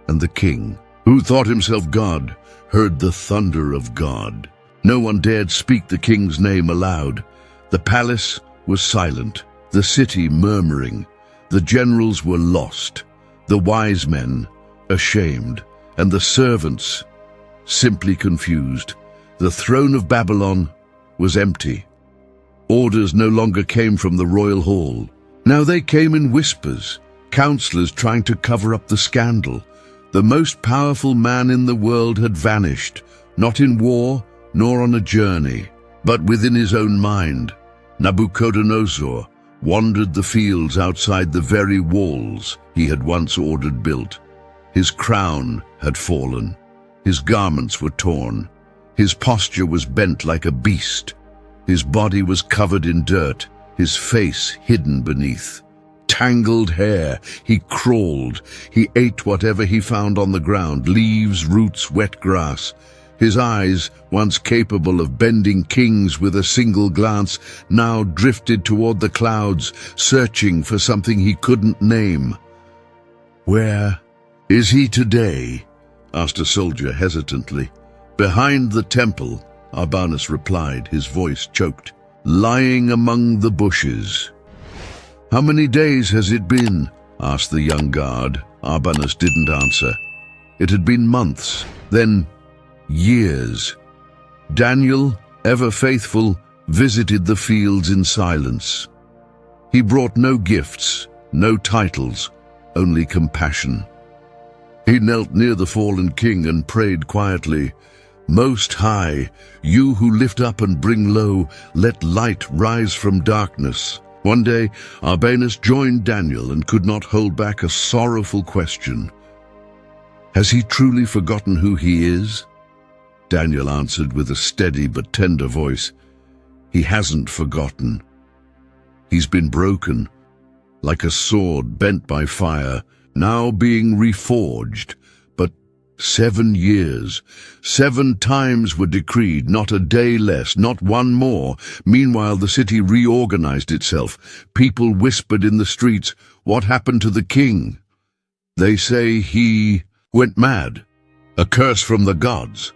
and the king, who thought himself God, heard the thunder of God. No one dared speak the king's name aloud. The palace was silent, the city murmuring. The generals were lost, the wise men ashamed, and the servants simply confused. The throne of Babylon was empty. Orders no longer came from the royal hall. Now they came in whispers, counselors trying to cover up the scandal. The most powerful man in the world had vanished, not in war nor on a journey, but within his own mind. Nebuchadnezzar wandered the fields outside the very walls he had once ordered built. His crown had fallen, his garments were torn, his posture was bent like a beast, his body was covered in dirt, his face hidden beneath tangled hair. He crawled, he ate whatever he found on the ground, leaves, roots, wet grass. His eyes, once capable of bending kings with a single glance, now drifted toward the clouds, searching for something he couldn't name. "Where is he today?" asked a soldier hesitantly. "Behind the temple," Arbanus replied, his voice choked. "Lying among the bushes." "How many days has it been?" asked the young guard. Arbanus didn't answer. It had been months, then years. Daniel, ever faithful, visited the fields in silence. He brought no gifts, no titles, only compassion. He knelt near the fallen king and prayed quietly, "Most High, you who lift up and bring low, let light rise from darkness." One day, Arbanus joined Daniel and could not hold back a sorrowful question. "Has he truly forgotten who he is?" Daniel answered with a steady but tender voice, "He hasn't forgotten. He's been broken, like a sword bent by fire, now being reforged. But 7 years, 7 times were decreed, not a day less, not one more. Meanwhile, the city reorganized itself. People whispered in the streets, 'What happened to the king?' They say he went mad, a curse from the gods,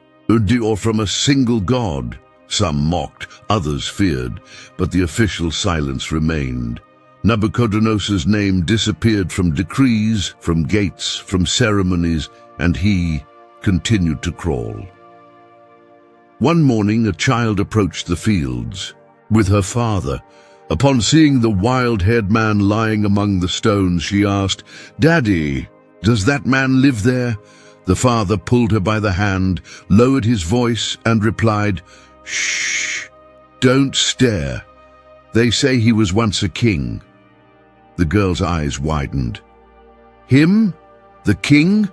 or from a single god." Some mocked, others feared, but the official silence remained. Nebuchadnezzar's name disappeared from decrees, from gates, from ceremonies, and he continued to crawl. One morning, a child approached the fields with her father. Upon seeing the wild-haired man lying among the stones, she asked, "Daddy, does that man live there?" The father pulled her by the hand, lowered his voice, and replied, "Shh, don't stare. They say he was once a king." The girl's eyes widened. "Him? The king?"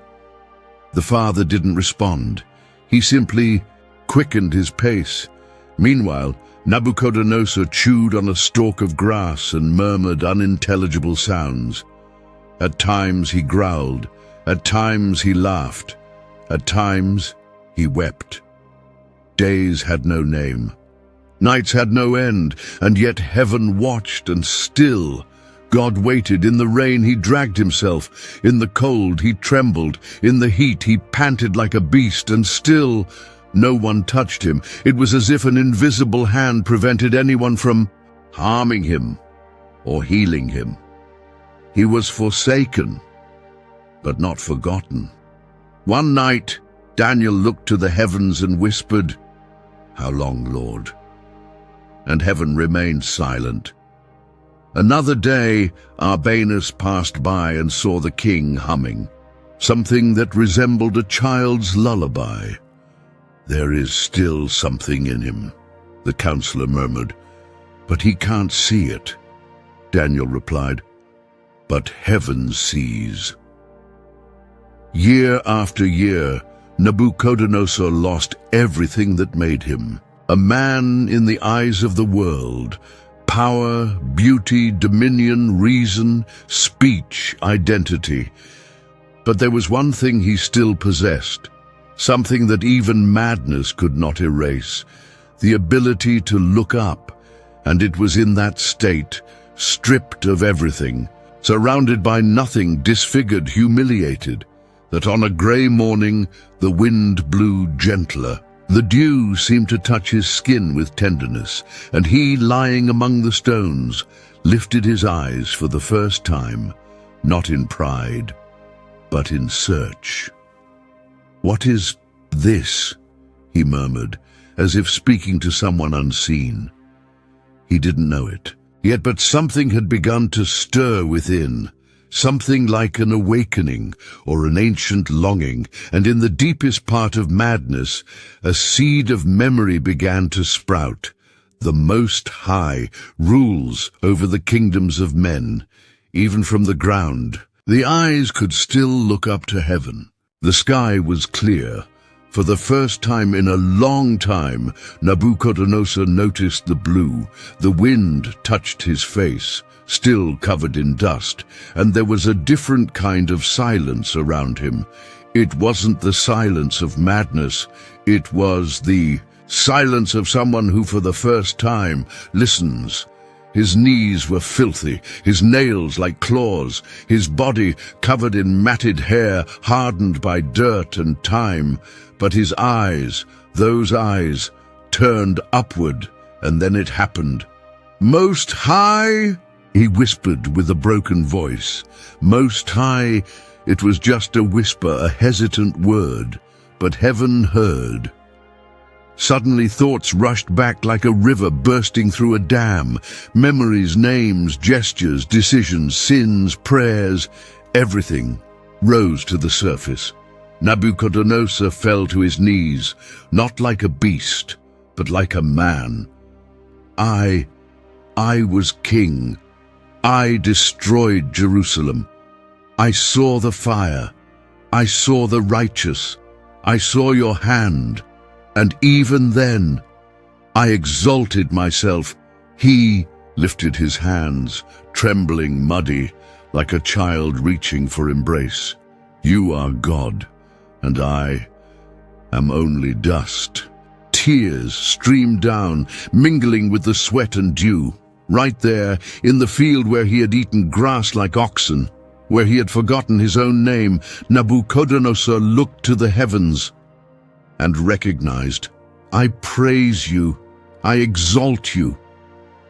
The father didn't respond. He simply quickened his pace. Meanwhile, Nebuchadnezzar chewed on a stalk of grass and murmured unintelligible sounds. At times he growled, at times he laughed, at times he wept. Days had no name, nights had no end, and yet heaven watched, and still God waited. In the rain he dragged himself, in the cold he trembled, in the heat he panted like a beast, and still no one touched him. It was as if an invisible hand prevented anyone from harming him or healing him. He was forsaken, but not forgotten. One night, Daniel looked to the heavens and whispered, "How long, Lord?" And heaven remained silent. Another day, Arbanus passed by and saw the king humming, something that resembled a child's lullaby. "There is still something in him," the counselor murmured, "but he can't see it." Daniel replied, "But heaven sees." Year after year, Nebuchadnezzar lost everything that made him. A man in the eyes of the world, power, beauty, dominion, reason, speech, identity. But there was one thing he still possessed, something that even madness could not erase, the ability to look up. And it was in that state, stripped of everything, surrounded by nothing, disfigured, humiliated, that on a grey morning the wind blew gentler. The dew seemed to touch his skin with tenderness, and he, lying among the stones, lifted his eyes for the first time, not in pride, but in search. "What is this?" he murmured, as if speaking to someone unseen. He didn't know it, yet but something had begun to stir within, something like an awakening or an ancient longing, and in the deepest part of madness, a seed of memory began to sprout. The Most High rules over the kingdoms of men, even from the ground. The eyes could still look up to heaven. The sky was clear. For the first time in a long time, Nebuchadnezzar noticed the blue. The wind touched his face, still covered in dust, and there was a different kind of silence around him. It wasn't the silence of madness, it was the silence of someone who for the first time listens. His knees were filthy, his nails like claws, his body covered in matted hair, hardened by dirt and time. But his eyes, those eyes, turned upward, and then it happened. "Most High," he whispered with a broken voice. "Most High," it was just a whisper, a hesitant word, but heaven heard. Suddenly thoughts rushed back like a river bursting through a dam. Memories, names, gestures, decisions, sins, prayers, everything rose to the surface. Nebuchadnezzar fell to his knees, not like a beast, but like a man. I was king. I destroyed Jerusalem. I saw the fire. I saw the righteous. I saw your hand. And even then, I exalted myself. He lifted his hands, trembling, muddy, like a child reaching for embrace. You are God, and I am only dust. Tears streamed down, mingling with the sweat and dew. Right there, in the field where he had eaten grass like oxen, where he had forgotten his own name, Nebuchadnezzar looked to the heavens and recognized, I praise you, I exalt you,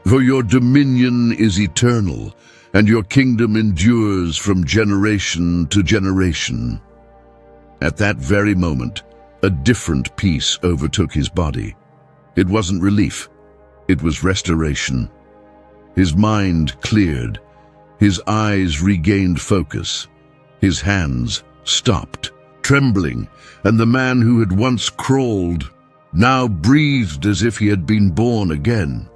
for your dominion is eternal, and your kingdom endures from generation to generation. At that very moment, a different peace overtook his body. It wasn't relief, it was restoration. His mind cleared, his eyes regained focus, his hands stopped trembling, and the man who had once crawled now breathed as if he had been born again.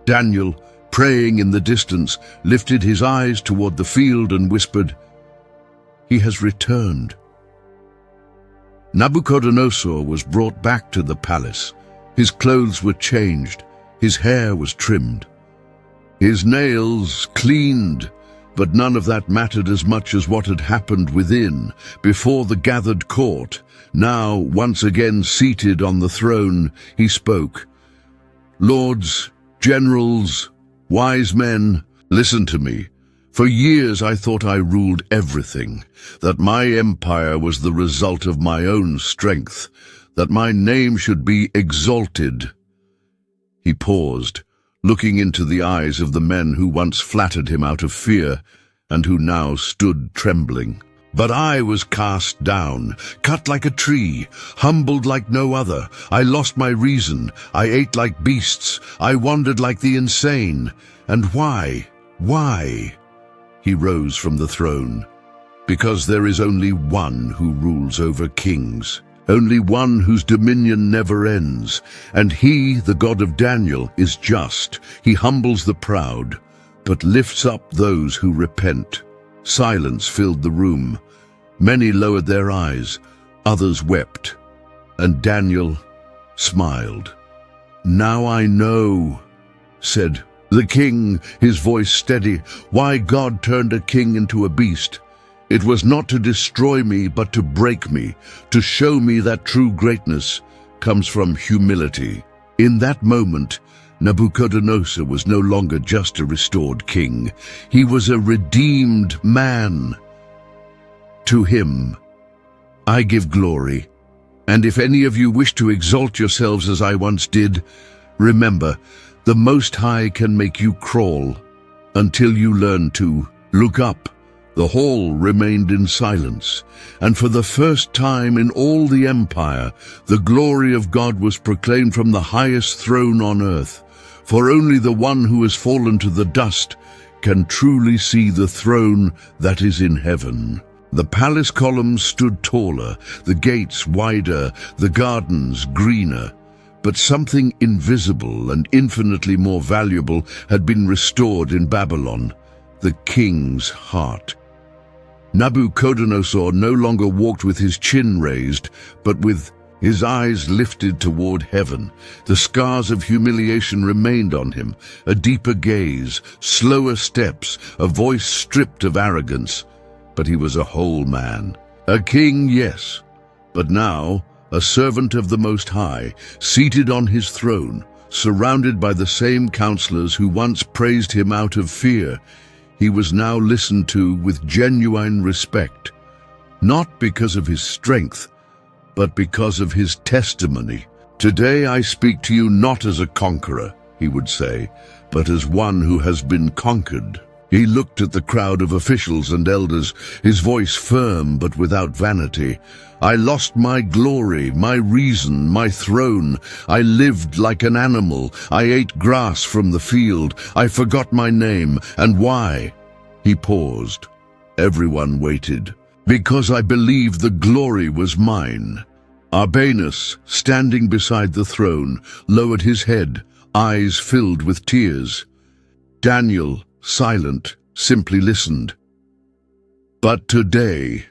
Daniel, praying in the distance, lifted his eyes toward the field and whispered, He has returned. Nebuchadnezzar was brought back to the palace. His clothes were changed, his hair was trimmed, his nails cleaned, but none of that mattered as much as what had happened within, before the gathered court. Now, once again seated on the throne, he spoke, Lords, generals, wise men, listen to me. For years I thought I ruled everything, that my empire was the result of my own strength, that my name should be exalted. He paused, looking into the eyes of the men who once flattered him out of fear and who now stood trembling. But I was cast down, cut like a tree, humbled like no other. I lost my reason. I ate like beasts. I wandered like the insane. And why? Why? He rose from the throne. Because there is only one who rules over kings. Only one whose dominion never ends, and he, the God of Daniel, is just. He humbles the proud, but lifts up those who repent. Silence filled the room. Many lowered their eyes, others wept, and Daniel smiled. Now I know, said The king, his voice steady, why God turned a king into a beast. It was not to destroy me, but to break me, to show me that true greatness comes from humility. In that moment, Nebuchadnezzar was no longer just a restored king. He was a redeemed man. To him, I give glory. And if any of you wish to exalt yourselves as I once did, remember, the Most High can make you crawl until you learn to look up. The hall remained in silence, and for the first time in all the empire, the glory of God was proclaimed from the highest throne on earth. For only the one who has fallen to the dust can truly see the throne that is in heaven. The palace columns stood taller, the gates wider, the gardens greener. But something invisible and infinitely more valuable had been restored in Babylon, the king's heart. Nebuchadnezzar no longer walked with his chin raised, but with his eyes lifted toward heaven. The scars of humiliation remained on him, a deeper gaze, slower steps, a voice stripped of arrogance. But he was a whole man. A king, yes, but now a servant of the Most High, seated on his throne, surrounded by the same counselors who once praised him out of fear. He was now listened to with genuine respect, not because of his strength, but because of his testimony. Today I speak to you not as a conqueror, he would say, but as one who has been conquered. He looked at the crowd of officials and elders, his voice firm but without vanity. I lost my glory, my reason, my throne. I lived like an animal. I ate grass from the field. I forgot my name. And why? He paused. Everyone waited. Because I believed the glory was mine. Arbanus, standing beside the throne, lowered his head, eyes filled with tears. Daniel, silent, simply listened. But today,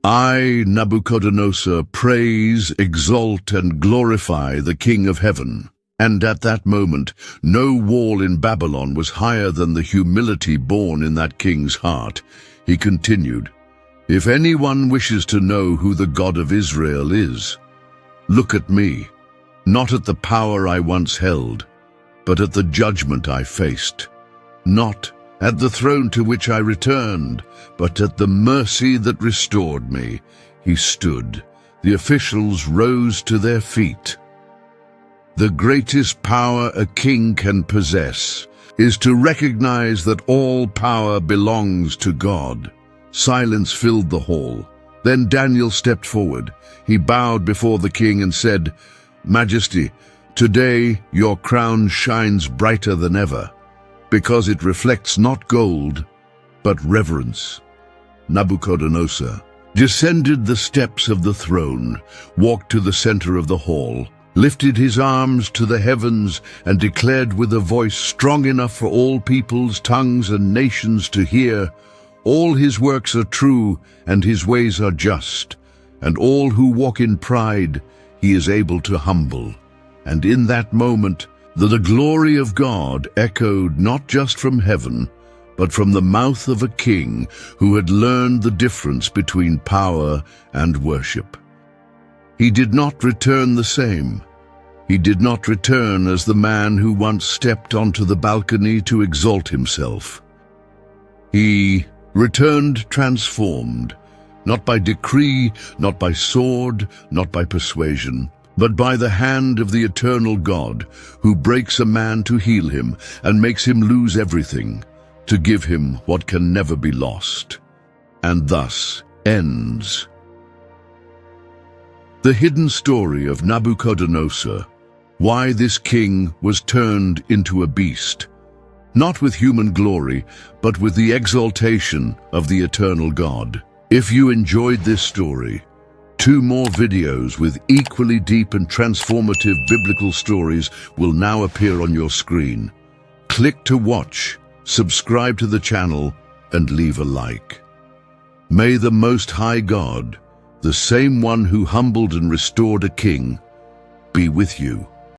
I, Nebuchadnezzar, praise, exalt, and glorify the King of heaven. And at that moment, no wall in Babylon was higher than the humility born in that king's heart. He continued, if anyone wishes to know who the God of Israel is, look at me, not at the power I once held, but at the judgment I faced. Not at the throne to which I returned, but at the mercy that restored me. He stood. The officials rose to their feet. The greatest power a king can possess is to recognize that all power belongs to God. Silence filled the hall. Then Daniel stepped forward. He bowed before the king and said, Majesty, today your crown shines brighter than ever, because it reflects not gold, but reverence. Nebuchadnezzar descended the steps of the throne, walked to the center of the hall, lifted his arms to the heavens, and declared with a voice strong enough for all peoples, tongues, and nations to hear, all his works are true, and his ways are just, and all who walk in pride he is able to humble. And in that moment, the glory of God echoed not just from heaven, but from the mouth of a king who had learned the difference between power and worship. He did not return the same. He did not return as the man who once stepped onto the balcony to exalt himself. He returned transformed, not by decree, not by sword, not by persuasion, but by the hand of the eternal God, who breaks a man to heal him and makes him lose everything, to give him what can never be lost. And thus ends the hidden story of Nebuchadnezzar, why this king was turned into a beast, not with human glory, but with the exaltation of the eternal God. If you enjoyed this story, 2 more videos with equally deep and transformative biblical stories will now appear on your screen. Click to watch, subscribe to the channel, and leave a like. May the Most High God, the same one who humbled and restored a king, be with you.